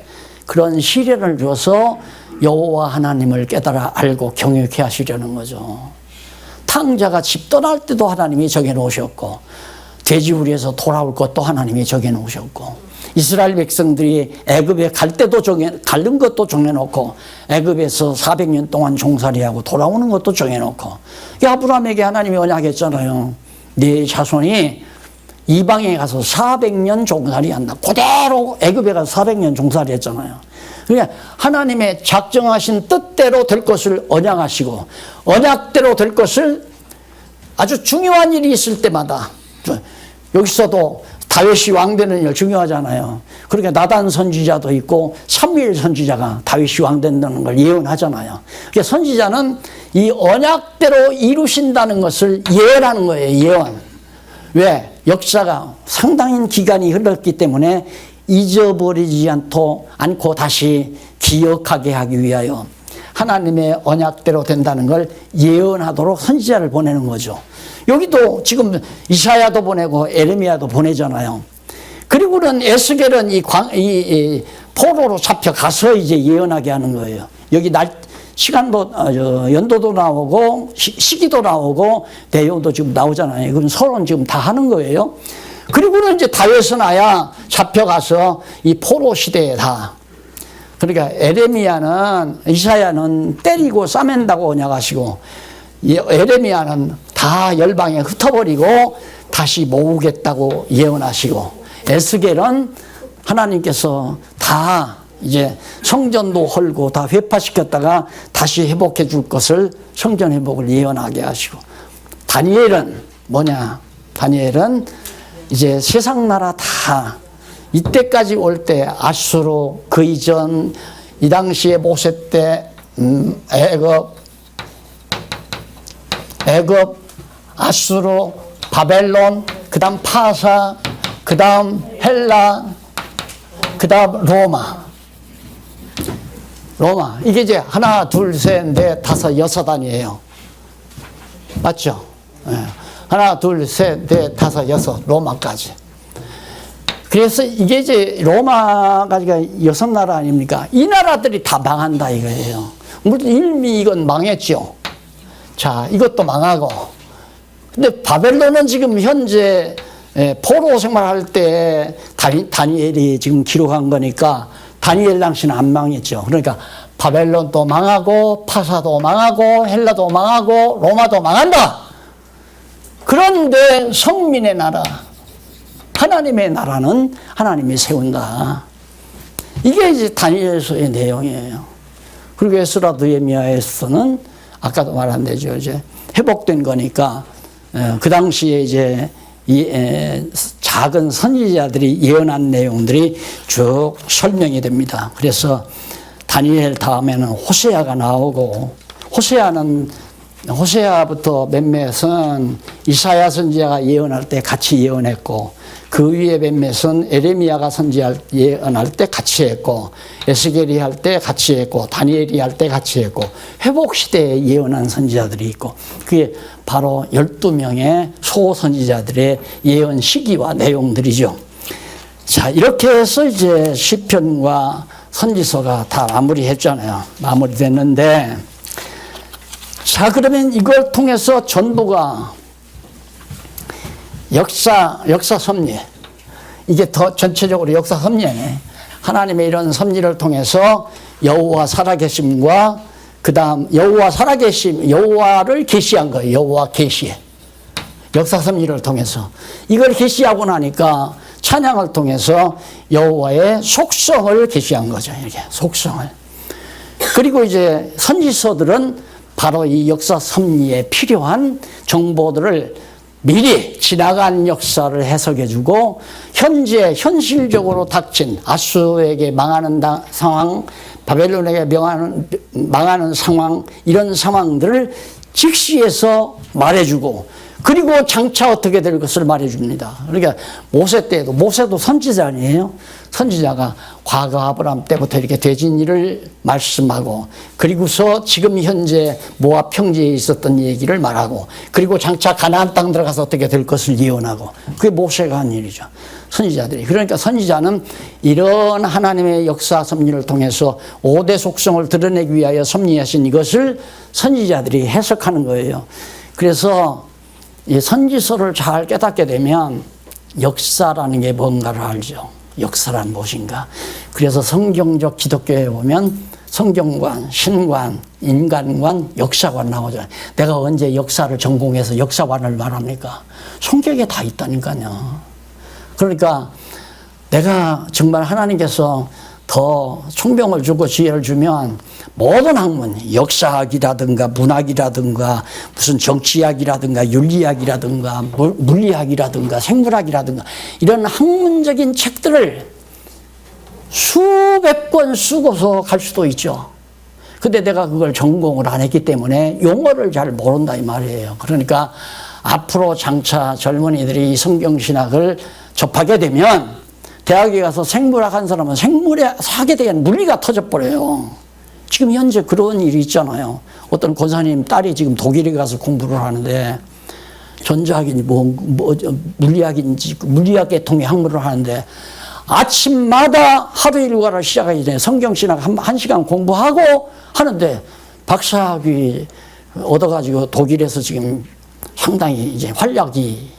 그런 시련을 줘서 여호와 하나님을 깨달아 알고 경외케 하시려는 거죠. 탕자가 집 떠날 때도 하나님이 정해 놓으셨고, 돼지우리에서 돌아올 것도 하나님이 정해 놓으셨고, 이스라엘 백성들이 애굽에 갈 때도 가는 것도 정해놓고, 애굽에서 400년 동안 종살이하고 돌아오는 것도 정해놓고, 아브라함에게 하나님이 언약했잖아요. 네 자손이 이방에 가서 400년 종살이한다. 그대로 애굽에 가서 400년 종살이했잖아요. 그러니까 하나님의 작정하신 뜻대로 될 것을 언약하시고, 언약대로 될 것을 아주 중요한 일이 있을 때마다, 여기서도 다윗이 왕 되는 일 중요하잖아요. 그러니까 나단 선지자도 있고 사무엘 선지자가 다윗이 왕 된다는 걸 예언하잖아요. 그러니까 선지자는 이 언약대로 이루신다는 것을 예언하는 거예요. 예언. 왜? 역사가 상당한 기간이 흘렀기 때문에 잊어버리지 않고 다시 기억하게 하기 위하여 하나님의 언약대로 된다는 걸 예언하도록 선지자를 보내는 거죠. 여기도 지금 이사야도 보내고 에레미야도 보내잖아요. 그리고는 에스겔은 이 포로로 잡혀가서 이제 예언하게 하는 거예요. 여기 시간도, 연도도 나오고, 시기도 나오고, 내용도 지금 나오잖아요. 그럼 서론 지금 다 하는 거예요. 그리고는 이제 다윗은 아야 잡혀가서 이 포로 시대에 다. 그러니까 이사야는 때리고 싸맨다고 언약하시고, 에레미야는 다 열방에 흩어버리고 다시 모으겠다고 예언하시고, 에스겔은 하나님께서 다 이제 성전도 헐고 다 회파시켰다가 다시 회복해 줄 것을 성전 회복을 예언하게 하시고, 다니엘은 뭐냐? 다니엘은 이제 세상 나라 다 이때까지 올 때 아수르, 그 이전 이 당시에 모세 때 애굽, 아수르, 바벨론, 그 다음 파사, 그 다음 헬라, 그 다음 로마. 이게 이제 하나, 둘, 셋, 넷, 다섯, 여섯 단위예요. 맞죠? 네. 하나, 둘, 셋, 넷, 다섯, 여섯, 로마까지. 그래서 이게 이제 로마가 여섯 나라 아닙니까? 이 나라들이 다 망한다 이거예요. 물론 이미 이건 망했죠. 자, 이것도 망하고. 근데 바벨론은 지금 현재 포로 생활할 때 다니엘이 지금 기록한 거니까 다니엘 당시는 안 망했죠. 그러니까 바벨론도 망하고 파사도 망하고 헬라도 망하고 로마도 망한다. 그런데 성민의 나라, 하나님의 나라는 하나님이 세운다. 이게 이제 다니엘서의 내용이에요. 그리고 에스라 느헤미야에서는 아까도 말한 대로 이제 회복된 거니까 그 당시에 이제 작은 선지자들이 예언한 내용들이 쭉 설명이 됩니다. 그래서 다니엘 다음에는 호세아가 나오고, 호세아부터 몇몇은 이사야 선지자가 예언할 때 같이 예언했고, 그 위에 몇몇은 에레미야가 예언할 때 같이 했고, 에스겔이 할 때 같이 했고, 다니엘이 할 때 같이 했고, 회복시대에 예언한 선지자들이 있고, 그게 바로 12명의 소선지자들의 예언 시기와 내용들이죠. 자, 이렇게 해서 이제 시편과 선지서가 다 마무리했잖아요. 마무리됐는데, 자, 그러면 이걸 통해서 전도가 역사 섭리, 이게 더 전체적으로 역사 섭리네. 하나님의 이런 섭리를 통해서 여호와 살아계심과 그 다음 여호와 살아계심, 여호와를 계시한 거예요. 여호와 계시, 역사 섭리를 통해서 이걸 계시하고 나니까 찬양을 통해서 여호와의 속성을 계시한 거죠. 이렇게 속성을. 그리고 이제 선지서들은 바로 이 역사 섭리에 필요한 정보들을 미리 지나간 역사를 해석해주고 현재 현실적으로 닥친 아수르에게 망하는 상황, 바벨론에게 망하는 상황, 이런 상황들을 직시해서 말해주고 그리고 장차 어떻게 될 것을 말해줍니다. 그러니까 모세 때도, 모세도 선지자 아니에요? 선지자가 과거 아브라함 때부터 이렇게 되진 일을 말씀하고 그리고서 지금 현재 모압 평지에 있었던 얘기를 말하고 그리고 장차 가나안 땅 들어가서 어떻게 될 것을 예언하고 그게 모세가 한 일이죠. 선지자들이. 그러니까 선지자는 이런 하나님의 역사 섭리를 통해서 5대 속성을 드러내기 위하여 섭리하신 이것을 선지자들이 해석하는 거예요. 그래서 이 선지서를 잘 깨닫게 되면 역사라는 게 뭔가를 알죠. 역사란 무엇인가. 그래서 성경적 기독교에 보면 성경관, 신관, 인간관, 역사관 나오잖아요. 내가 언제 역사를 전공해서 역사관을 말합니까? 성경에 다 있다니까요. 그러니까 내가 정말 하나님께서 더 총명을 주고 지혜를 주면 모든 학문, 역사학이라든가 문학이라든가 무슨 정치학이라든가 윤리학이라든가 물리학이라든가 생물학이라든가 이런 학문적인 책들을 수백 권 쓰고서 갈 수도 있죠. 근데 내가 그걸 전공을 안 했기 때문에 용어를 잘 모른다 이 말이에요. 그러니까 앞으로 장차 젊은이들이 이 성경신학을 접하게 되면 대학에 가서 생물학 한 사람은 생물학에 대한 물리가 터져버려요. 지금 현재 그런 일이 있잖아요. 어떤 권사님 딸이 지금 독일에 가서 공부를 하는데 전자학인지 물리학인지 물리학 계통의 학문을 하는데 아침마다 하루 일과를 시작하기 전에 성경신학 한 시간 공부하고 하는데 박사학위 얻어가지고 독일에서 지금 상당히 이제 활약이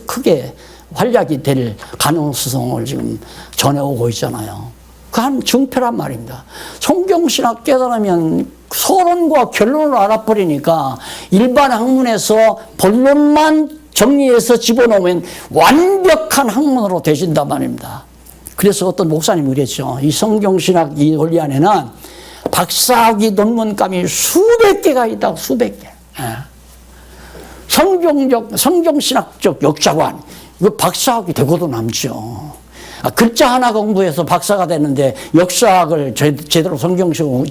크게 활약이 될 가능성을 지금 전해오고 있잖아요. 그 한 증표란 말입니다. 성경신학 깨달으면 서론과 결론을 알아버리니까 일반 학문에서 본론만 정리해서 집어넣으면 완벽한 학문으로 되신단 말입니다. 그래서 어떤 목사님이 그랬죠. 이 성경신학 이 원리 안에는 박사학위 논문감이 수백 개가 있다고, 수백 개. 성경신학적 역사관. 이거 박사학위 되고도 남죠. 글자 하나 공부해서 박사가 되는데 역사학을 제대로 성경적으로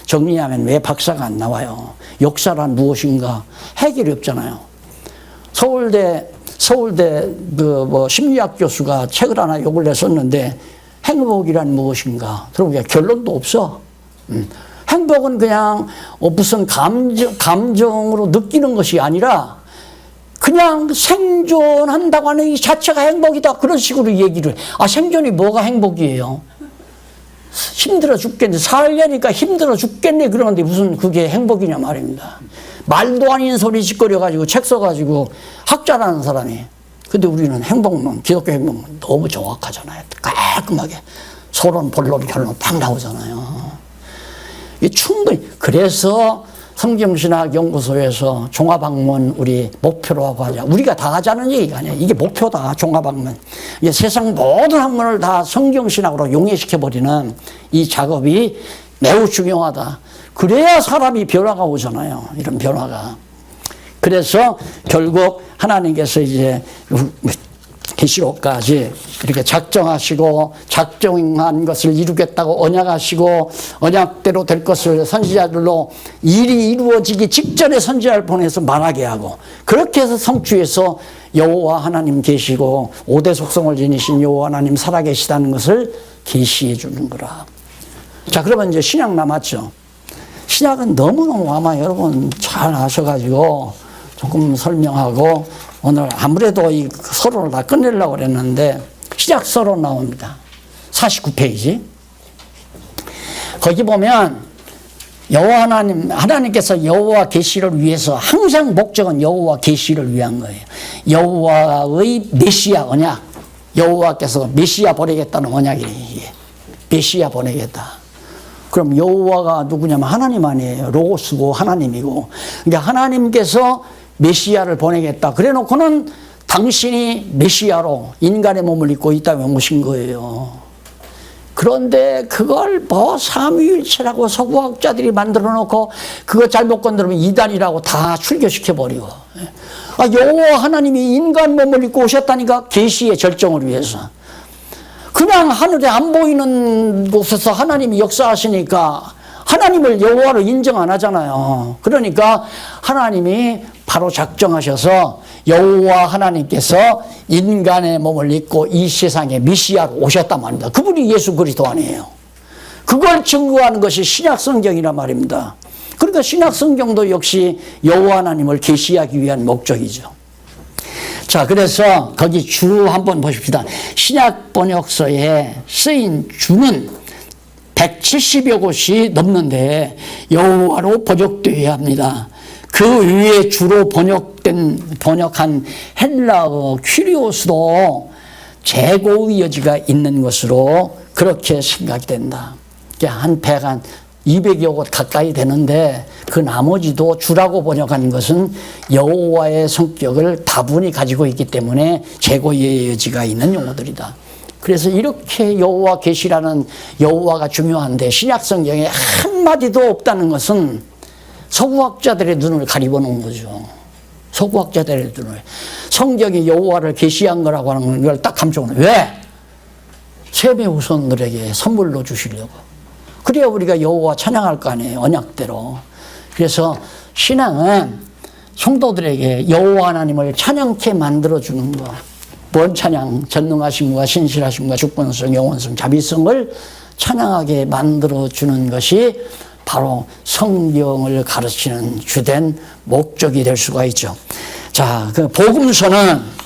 정리하면 왜 박사가 안 나와요? 역사란 무엇인가? 해결이 없잖아요. 서울대 심리학 교수가 책을 하나 요걸 냈었는데 행복이란 무엇인가? 들어보니까 결론도 없어. 행복은 그냥 무슨 감정으로 느끼는 것이 아니라 그냥 생존한다고 하는 이 자체가 행복이다. 그런 식으로 얘기를. 생존이 뭐가 행복이에요? 힘들어 죽겠네. 살려니까 힘들어 죽겠네. 그러는데 무슨 그게 행복이냐 말입니다. 말도 아닌 소리 짓거려가지고 책 써가지고 학자라는 사람이. 근데 우리는 행복론, 기독교 행복론 너무 정확하잖아요. 깔끔하게. 서론, 본론, 결론 딱 나오잖아요. 이 충분히. 그래서 성경신학연구소에서 종합학문 우리 목표로 하고 하자. 우리가 다 하자는 얘기가 아니야. 이게 목표다, 종합학문. 이게 세상 모든 학문을 다 성경신학으로 용해시켜버리는 이 작업이 매우 중요하다. 그래야 사람이 변화가 오잖아요. 이런 변화가. 그래서 결국 하나님께서 이제 계시록까지 이렇게 작정하시고 작정한 것을 이루겠다고 언약하시고 언약대로 될 것을 선지자들로 일이 이루어지기 직전에 선지자를 보내서 말하게 하고 그렇게 해서 성취해서 여호와 하나님 계시고 5대 속성을 지니신 여호와 하나님 살아계시다는 것을 계시해 주는 거라. 자, 그러면 이제 신약 남았죠. 신약은 너무너무 아마 여러분 잘 아셔가지고 조금 설명하고 오늘 아무래도 이 서론을 다 끝내려고 그랬는데 시작 서론 나옵니다. 49페이지. 거기 보면 여호와 하나님께서 여호와 계시를 위해서 항상 목적은 여호와 계시를 위한 거예요. 여호와의 메시아 언약. 여호와께서 메시아 보내겠다는 언약이에요. 메시아 보내겠다. 그럼 여호와가 누구냐면 하나님 아니에요. 로고스고 하나님이고. 그러니까 하나님께서 메시아를 보내겠다. 그래 놓고는 당신이 메시아로 인간의 몸을 입고 이 땅에 오신 거예요. 그런데 그걸 뭐 삼위일체라고 서구학자들이 만들어 놓고 그거 잘못 건드리면 이단이라고 다 출교시켜 버리고. 여호와 하나님이 인간 몸을 입고 오셨다니까, 계시의 절정을 위해서. 그냥 하늘에 안 보이는 곳에서 하나님이 역사하시니까 하나님을 여호와로 인정 안 하잖아요. 그러니까 하나님이 바로 작정하셔서 여호와 하나님께서 인간의 몸을 입고 이 세상에 메시아로 오셨단 말입니다. 그분이 예수 그리스도 아니에요. 그걸 증거하는 것이 신약 성경이란 말입니다. 그러니까 신약 성경도 역시 여호와 하나님을 계시하기 위한 목적이죠. 자, 그래서 거기 주 한번 보십시다. 신약 번역서에 쓰인 주는 170여 곳이 넘는데 여호와로 번역되어야 합니다. 그 위에 주로 번역한 헬라어 퀴리오스도 재고의 여지가 있는 것으로 그렇게 생각이 된다. 한 200여 곳 가까이 되는데 그 나머지도 주라고 번역한 것은 여호와의 성격을 다분히 가지고 있기 때문에 재고의 여지가 있는 용어들이다. 그래서 이렇게 여호와 계시라는 여호와가 중요한데 신약 성경에 한마디도 없다는 것은 서구학자들의 눈을 가리고 놓은 거죠. 서구학자들의 눈을. 성경이 여호와를 계시한 거라고 하는 걸 딱 감춰오는. 왜? 세배 후손들에게 선물로 주시려고. 그래야 우리가 여호와 찬양할 거 아니에요. 언약대로. 그래서 신앙은 성도들에게 여호와 하나님을 찬양케 만들어주는 거. 뭔 찬양? 전능하심과 신실하심과 주권성, 영원성, 자비성을 찬양하게 만들어주는 것이 바로 성경을 가르치는 주된 목적이 될 수가 있죠. 자, 그 복음서는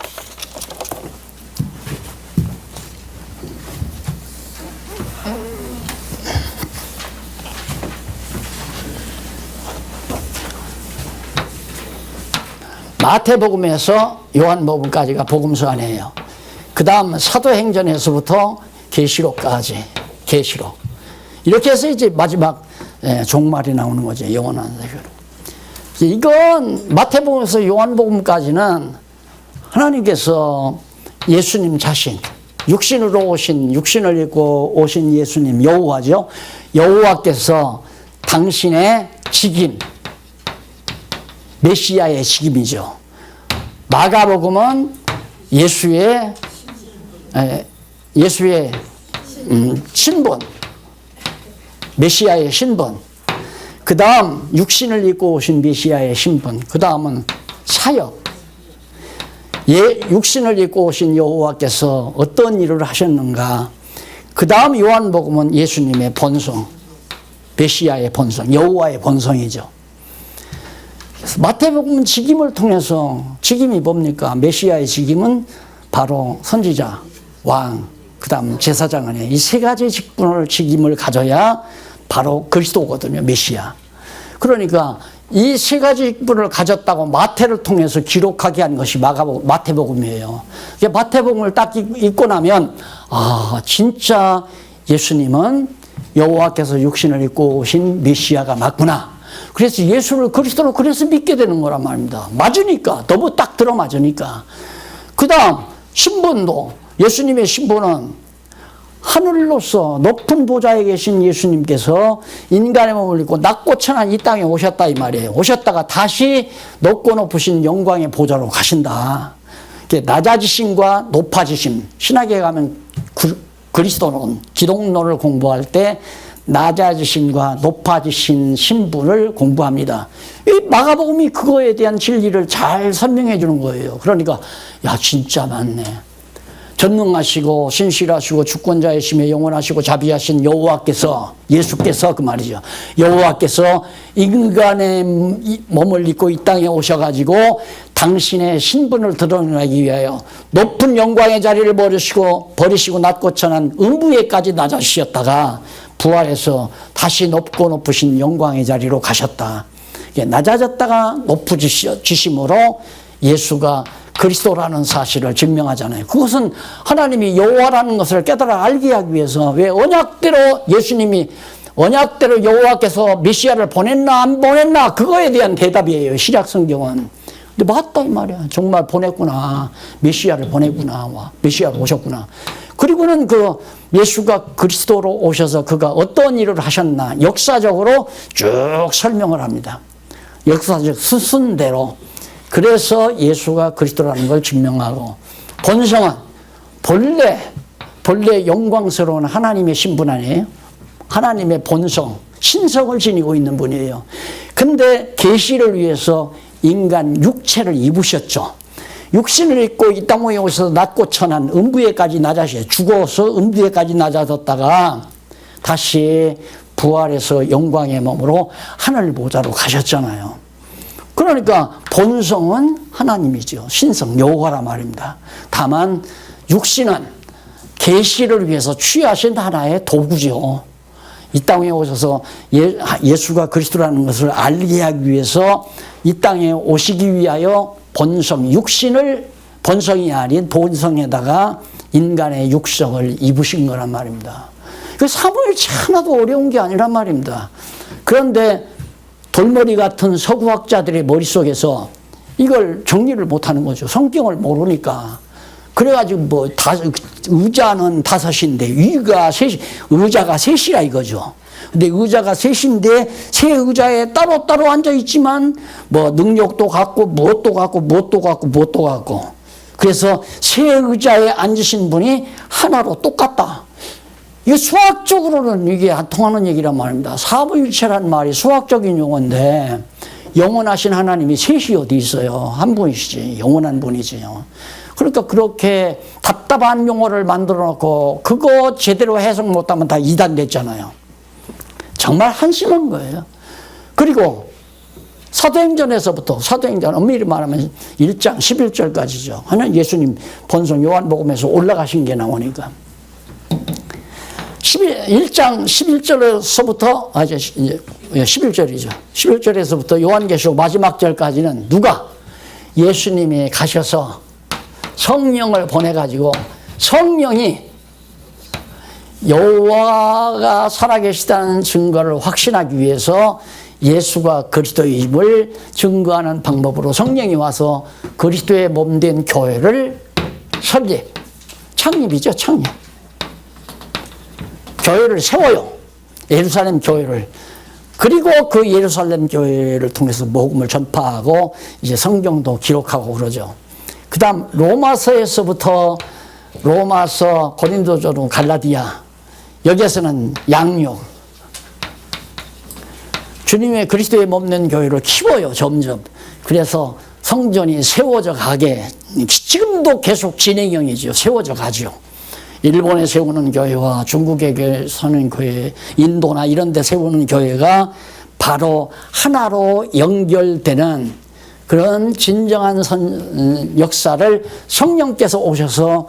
마태복음에서 요한복음까지가 복음서 아니에요. 그 다음 사도행전에서부터 계시록까지, 계시록. 이렇게 해서 이제 마지막 종말이 나오는 거죠. 영원한 세계로. 이건 마태복음에서 요한복음까지는 하나님께서 예수님 자신, 육신으로 오신, 육신을 입고 오신 예수님, 여호와죠. 여호와께서 당신의 직임, 메시아의 직임이죠. 마가복음은 예수의 신분, 메시아의 신분, 그 다음 육신을 입고 오신 메시아의 신분, 그 다음은 사역. 육신을 입고 오신 여호와께서 어떤 일을 하셨는가. 그 다음 요한복음은 예수님의 본성, 메시아의 본성, 여호와의 본성이죠. 마태복음은 직임을 통해서, 직임이 뭡니까? 메시아의 직임은 바로 선지자, 왕, 그 다음 제사장 안에 이 세 가지 직임을 가져야 바로 그리스도거든요. 메시아. 그러니까 이 세 가지 직분을 가졌다고 마태를 통해서 기록하게 한 것이 마태복음이에요. 마태복음을 딱 읽고 나면 진짜 예수님은 여호와께서 육신을 입고 오신 메시아가 맞구나. 그래서 예수를 그리스도로 그래서 믿게 되는 거란 말입니다. 맞으니까. 너무 딱 들어맞으니까. 그 다음 신분도, 예수님의 신분은 하늘로서 높은 보좌에 계신 예수님께서 인간의 몸을 입고 낮고 천한 이 땅에 오셨다 이 말이에요. 오셨다가 다시 높고 높으신 영광의 보좌로 가신다. 낮아지심과 높아지심. 신학에 가면 그리스도론, 기독론을 공부할 때 낮아지심과 높아지신 신분을 공부합니다. 이 마가복음이 그거에 대한 진리를 잘 설명해 주는 거예요. 그러니까 야 진짜 맞네. 전능하시고 신실하시고 주권자이시며 영원하시고 자비하신 여호와께서, 예수께서 그 말이죠. 여호와께서 인간의 몸을 입고 이 땅에 오셔가지고 당신의 신분을 드러내기 위하여 높은 영광의 자리를 버리시고 낮고 천한 음부에까지 낮아지셨다가 부활해서 다시 높고 높으신 영광의 자리로 가셨다. 낮아졌다가 높아지심으로 예수가 그리스도라는 사실을 증명하잖아요. 그것은 하나님이 여호와라는 것을 깨달아 알게 하기 위해서, 왜 언약대로 예수님이 언약대로 여호와께서 메시아를 보냈나 안 보냈나 그거에 대한 대답이에요. 신약 성경은. 근데 맞다 이 말이야. 정말 보냈구나. 메시아를 보냈구나. 메시아로 오셨구나. 그리고는 그 예수가 그리스도로 오셔서 그가 어떤 일을 하셨나 역사적으로 쭉 설명을 합니다. 역사적 수순대로. 그래서 예수가 그리스도라는 걸 증명하고, 본성은 본래 영광스러운 하나님의 신분 아니에요? 하나님의 본성, 신성을 지니고 있는 분이에요. 근데 계시를 위해서 인간 육체를 입으셨죠. 육신을 입고 이 땅에 오셔서 낮고 천한 음부에까지 낮아서 죽어서 음부에까지 낮아졌다가 다시 부활해서 영광의 몸으로 하늘 보좌로 가셨잖아요. 그러니까 본성은 하나님이죠. 신성, 여호와라 말입니다. 다만 육신은 계시를 위해서 취하신 하나의 도구죠. 이 땅에 오셔서 예수가 그리스도라는 것을 알게 하기 위해서 이 땅에 오시기 위하여 본성, 육신을 본성이 아닌 본성에다가 인간의 육성을 입으신 거란 말입니다. 그 사무엘이 하나도 어려운 게 아니란 말입니다. 그런데 돌머리 같은 서구학자들의 머릿속에서 이걸 정리를 못하는 거죠. 성경을 모르니까. 그래가지고 의자는 5인데 의자가 셋이라 이거죠. 근데 의자가 셋인데 세 의자에 따로따로 앉아있지만 능력도 같고 무엇도 같고 그래서 세 의자에 앉으신 분이 하나로 똑같다. 이게 수학적으로는 이게 안 통하는 얘기란 말입니다. 사부일체란 말이 수학적인 용어인데 영원하신 하나님이 셋이 어디 있어요? 한 분이시지. 영원한 분이지요. 그러니까 그렇게 답답한 용어를 만들어 놓고 그거 제대로 해석 못하면 다 이단됐잖아요. 정말 한심한 거예요. 그리고 사도행전에서부터, 사도행전 엄밀히 말하면 1장 11절까지죠. 하나 예수님 본성 요한복음에서 올라가신 게 나오니까. 1장 11절에서부터, 이제 11절이죠. 11절에서부터 요한계시록 마지막 절까지는 누가? 예수님이 가셔서 성령을 보내가지고 성령이 여호와가 살아계시다는 증거를 확신하기 위해서 예수가 그리스도임을 증거하는 방법으로 성령이 와서 그리스도의 몸된 교회를 창립이죠, 창립. 교회를 세워요. 예루살렘 교회를. 그리고 그 예루살렘 교회를 통해서 복음을 전파하고 이제 성경도 기록하고 그러죠. 그 다음 로마서에서부터 로마서, 고린도전후, 갈라디아, 여기에서는 양육, 주님의 그리스도의 몸된 교회를 키워요, 점점. 그래서 성전이 세워져 가게, 지금도 계속 진행형이죠. 세워져 가죠. 일본에 세우는 교회와 중국에 서는 교회, 인도나 이런 데 세우는 교회가 바로 하나로 연결되는 그런 진정한 역사를 성령께서 오셔서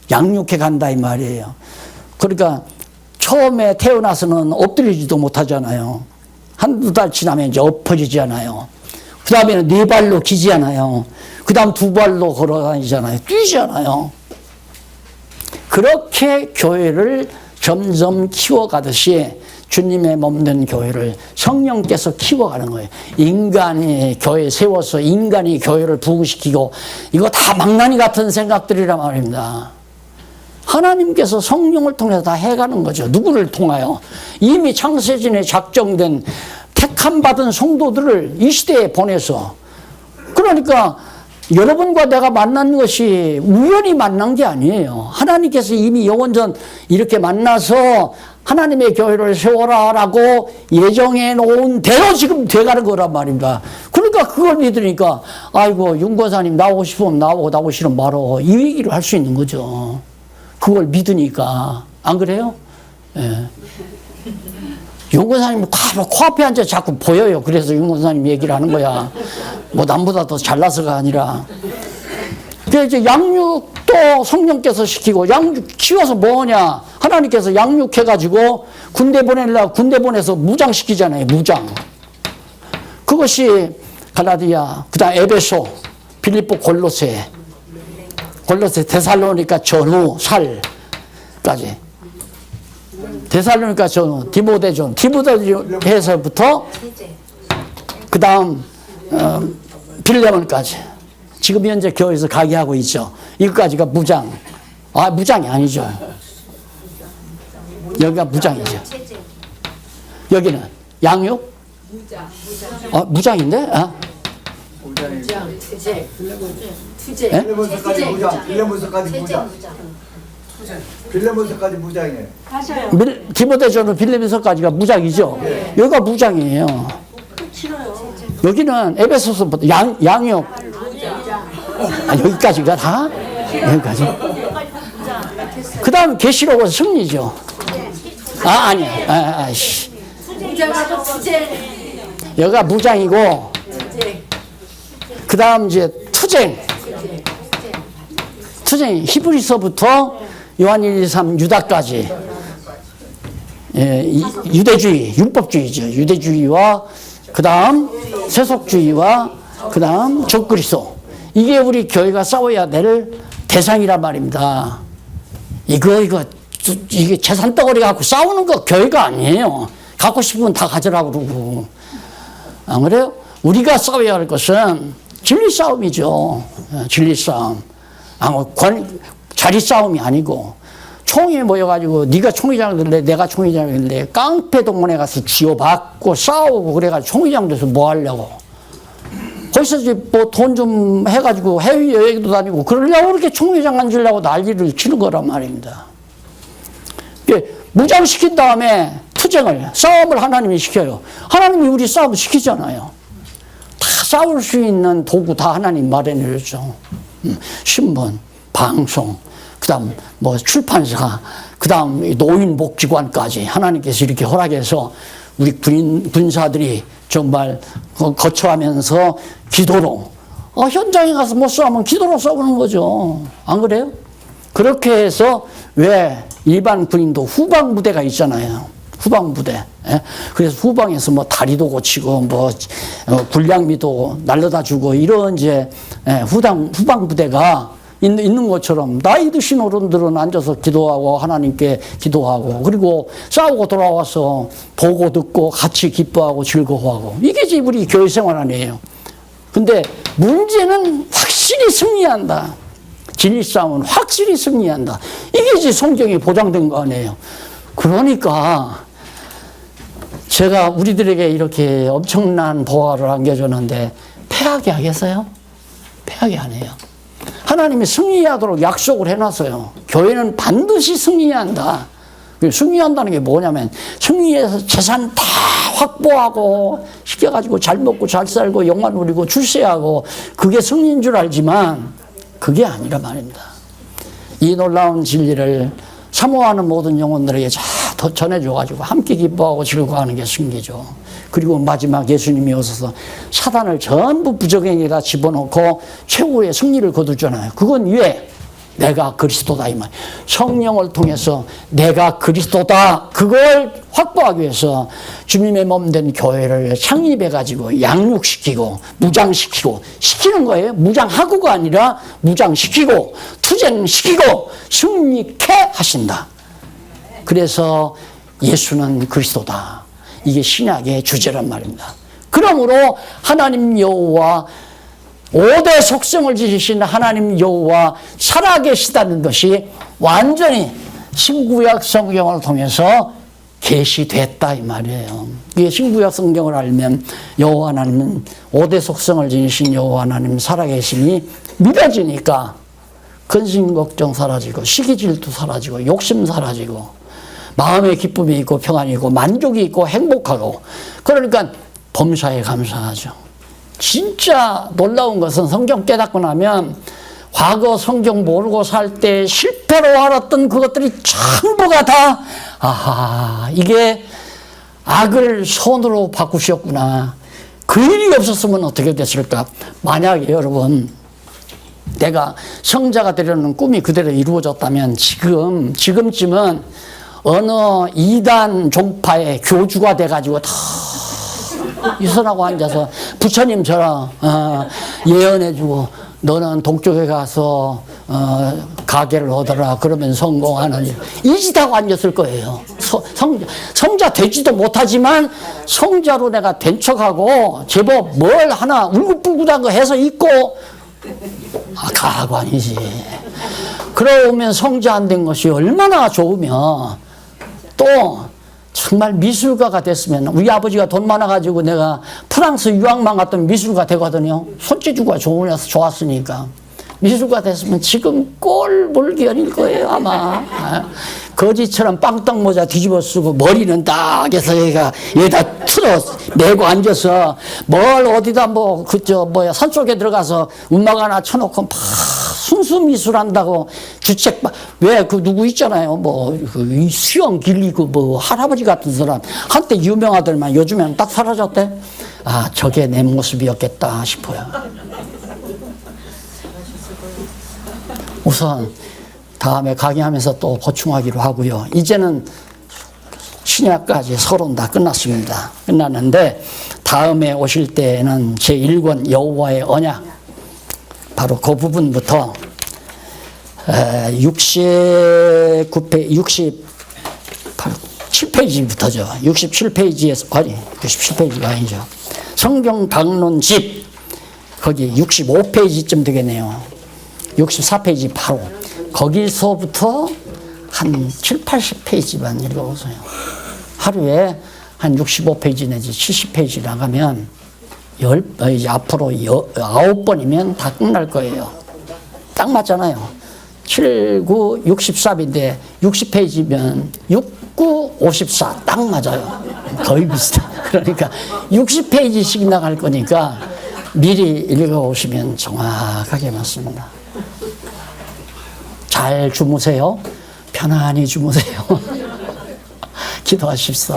양육해 간다 이 말이에요. 그러니까 처음에 태어나서는 엎드리지도 못하잖아요. 한두 달 지나면 이제 엎어지잖아요. 그 다음에는 4발로 기지잖아요. 그 다음 2발로 걸어다니잖아요. 뛰잖아요. 그렇게 교회를 점점 키워가듯이 주님의 몸된 교회를 성령께서 키워가는 거예요. 인간이 교회 세워서 인간이 교회를 부흥시키고 이거 다 망나니 같은 생각들이란 말입니다. 하나님께서 성령을 통해서 다 해가는 거죠. 누구를 통하여? 이미 창세전에 작정된 택함 받은 성도들을 이 시대에 보내서, 그러니까 여러분과 내가 만난 것이 우연히 만난 게 아니에요. 하나님께서 이미 영원전 이렇게 만나서 하나님의 교회를 세워라라고 예정해 놓은 대로 지금 돼가는 거란 말입니다. 그러니까 그걸 믿으니까 아이고 윤 권사님 나오고 싶으면 나오고 나오고 싫으면 말어, 이 얘기를 할 수 있는 거죠. 그걸 믿으니까. 안 그래요? 예. 윤 권사님 코앞에 앉아 자꾸 보여요. 그래서 윤 권사님 얘기를 하는 거야. 뭐 남보다 더 잘나서가 아니라. 그래서 이제 양육도 성령께서 시키고, 양육 키워서 뭐하냐? 하나님께서 양육해가지고 군대 보내려고 군대 보내서 무장시키잖아요. 무장. 그것이 갈라디아, 그 다음 에베소, 빌립보, 골로새, 데살로니가 전후, 살까지. 데살로니가 전후, 디모데전에서부터 그 다음 빌레몬까지. 지금 현재 교회에서 가게 하고 있죠. 이것까지가 무장. 무장이 아니죠. 여기가 무장이죠. 여기는 양육? 무장인데? 투쟁. 빌레몬스까지 무장. 빌레몬스까지 무장. 빌레몬스까지 무장이에요. 디모데전은 빌레몬서까지가 무장이죠. 여기가 무장이에요. 여기는 에베소서부터 양육. 여기까지가 다? 여기까지. 그 다음 계시록은 승리죠. 아니야. 여기가 무장이고, 그 다음 이제 투쟁. 히브리서부터 요한 1, 2, 3 유다까지. 유대주의, 율법주의죠. 유대주의와 그 다음 세속주의와 그 다음 적그리스도. 이게 우리 교회가 싸워야 될 대상이란 말입니다. 이게 재산 덩어리 갖고 싸우는 거 교회가 아니에요. 갖고 싶으면 다 가져라고 그러고. 안 그래요? 우리가 싸워야 할 것은 진리 싸움이죠. 진리 싸움. 자리 싸움이 아니고. 총에 모여가지고 네가 총회장 될래 내가 총회장 될래 깡패 동문회 가서 쥐어받고 싸우고 그래가지고 총회장 돼서 뭐 하려고. 거기서 뭐 돈 좀 해가지고 해외여행도 다니고 그러려고 그렇게 총회장 앉으려고 난리를 치는 거란 말입니다. 무장시킨 다음에 싸움을 하나님이 시켜요. 하나님이 우리 싸움 시키잖아요. 다 싸울 수 있는 도구 다 하나님 마련해줬죠. 신문, 방송, 그 다음 뭐 출판사, 그 다음 노인복지관까지 하나님께서 이렇게 허락해서 우리 군사들이 정말 거쳐하면서 기도로 현장에 가서 못 싸우면 기도로 싸우는 거죠. 안 그래요? 그렇게 해서 왜 일반 군인도 후방부대가 있잖아요. 후방부대. 그래서 후방에서 뭐 다리도 고치고 뭐 불량미도 날려다 주고 이런 이제 후방부대가 있는 것처럼 나이 드신 어른들은 앉아서 기도하고 하나님께 기도하고 그리고 싸우고 돌아와서 보고 듣고 같이 기뻐하고 즐거워하고 이게 우리 교회 생활 아니에요. 근데 문제는 확실히 승리한다. 진리 싸움은 확실히 승리한다. 이게 이제 성경에 보장된 거 아니에요. 그러니까 제가 우리들에게 이렇게 엄청난 보화를 안겨줬는데 패하게 하겠어요? 패하게 안 해요. 하나님이 승리하도록 약속을 해놨어요. 교회는 반드시 승리한다. 승리한다는 게 뭐냐면 승리해서 재산 다 확보하고 시켜가지고 잘 먹고 잘 살고 영화 누리고 출세하고 그게 승리인 줄 알지만 그게 아니라 말입니다. 이 놀라운 진리를 사모하는 모든 영혼들에게 더 전해줘가지고 함께 기뻐하고 즐거워하는 게 승리죠. 그리고 마지막 예수님이 오셔서 사단을 전부 부정행에다 집어넣고 최후의 승리를 거두잖아요. 그건 왜? 내가 그리스도다 이 말. 성령을 통해서 내가 그리스도다 그걸 확보하기 위해서 주님의 몸된 교회를 창립해가지고 양육시키고 무장시키고 시키는 거예요. 무장하고가 아니라 무장시키고 투쟁시키고 승리케 하신다. 그래서 예수는 그리스도다. 이게 신약의 주제란 말입니다. 그러므로 하나님 여호와 5대 속성을 지니신 하나님 여호와 살아계시다는 것이 완전히 신구약 성경을 통해서 계시됐다 이 말이에요. 이게 신구약 성경을 알면 여호와 하나님은 5대 속성을 지니신 여호와 하나님 살아계심이 믿어지니까 근심 걱정 사라지고 시기 질투 사라지고 욕심 사라지고 마음의 기쁨이 있고 평안이 있고 만족이 있고 행복하고 그러니까 범사에 감사하죠. 진짜 놀라운 것은 성경 깨닫고 나면 과거 성경 모르고 살 때 실패로 알았던 그것들이 전부가 다 이게 악을 선으로 바꾸셨구나. 그 일이 없었으면 어떻게 됐을까? 만약에 여러분 내가 성자가 되려는 꿈이 그대로 이루어졌다면 지금쯤은 어느 이단 종파의 교주가 돼가지고 다 유선하고 앉아서 부처님처럼 예언해주고 너는 동쪽에 가서 가게를 얻어라 그러면 성공하는 이 짓하고 앉았을 거예요. 성자 되지도 못하지만 성자로 내가 된 척하고 제법 뭘 하나 울긋불긋한 거 해서 있고 가고 아니지. 그러면 성자 안 된 것이 얼마나 좋으면 정말 미술가가 됐으면, 우리 아버지가 돈 많아가지고 내가 프랑스 유학만 갔던 미술가 되거든요. 손재주가 좋았으니까. 미술가 됐으면 지금 꼴불견일 거예요, 아마. 거지처럼 빵떡 모자 뒤집어 쓰고 머리는 딱 해서 얘가 틀어 메고 앉아서 뭘 어디다 산속에 들어가서 음악 하나 쳐놓고 막 순수 미술한다고 주책, 왜 누구 있잖아요. 그 수영 길리고 할아버지 같은 사람. 한때 유명하더만 요즘에는 딱 사라졌대. 아, 저게 내 모습이었겠다 싶어요. 우선 다음에 강의하면서 또 보충하기로 하고요. 이제는 신약까지 서론 다 끝났습니다. 끝났는데 다음에 오실 때는 제1권 여호와의 언약, 바로 그 부분부터 67페이지부터죠. 67페이지에서, 아니 67페이지가 아니죠. 성경 강론집, 거기 65페이지쯤 되겠네요. 64페이지 바로 거기서부터 한 7, 80페이지만 읽어보세요. 하루에 한 65페이지 내지 70페이지 나가면 이제 앞으로 9번이면 다 끝날 거예요. 딱 맞잖아요. 7, 9, 63인데 60페이지면 6, 9, 54 딱 맞아요. 거의 비슷해. 그러니까 60페이지씩 나갈 거니까 미리 읽어오시면 정확하게 맞습니다. 잘 주무세요. 편안히 주무세요. 기도하십시오.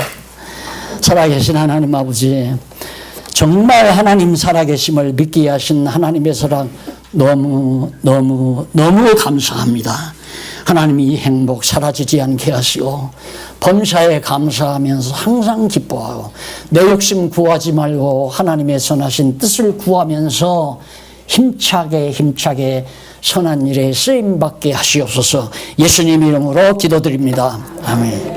살아계신 하나님 아버지, 정말 하나님 살아계심을 믿게 하신 하나님의 사랑 너무 감사합니다. 하나님이 이 행복 사라지지 않게 하시고 범사에 감사하면서 항상 기뻐하고 내 욕심 구하지 말고 하나님의 선하신 뜻을 구하면서 힘차게 선한 일에 쓰임받게 하시옵소서. 예수님 이름으로 기도드립니다. 아멘.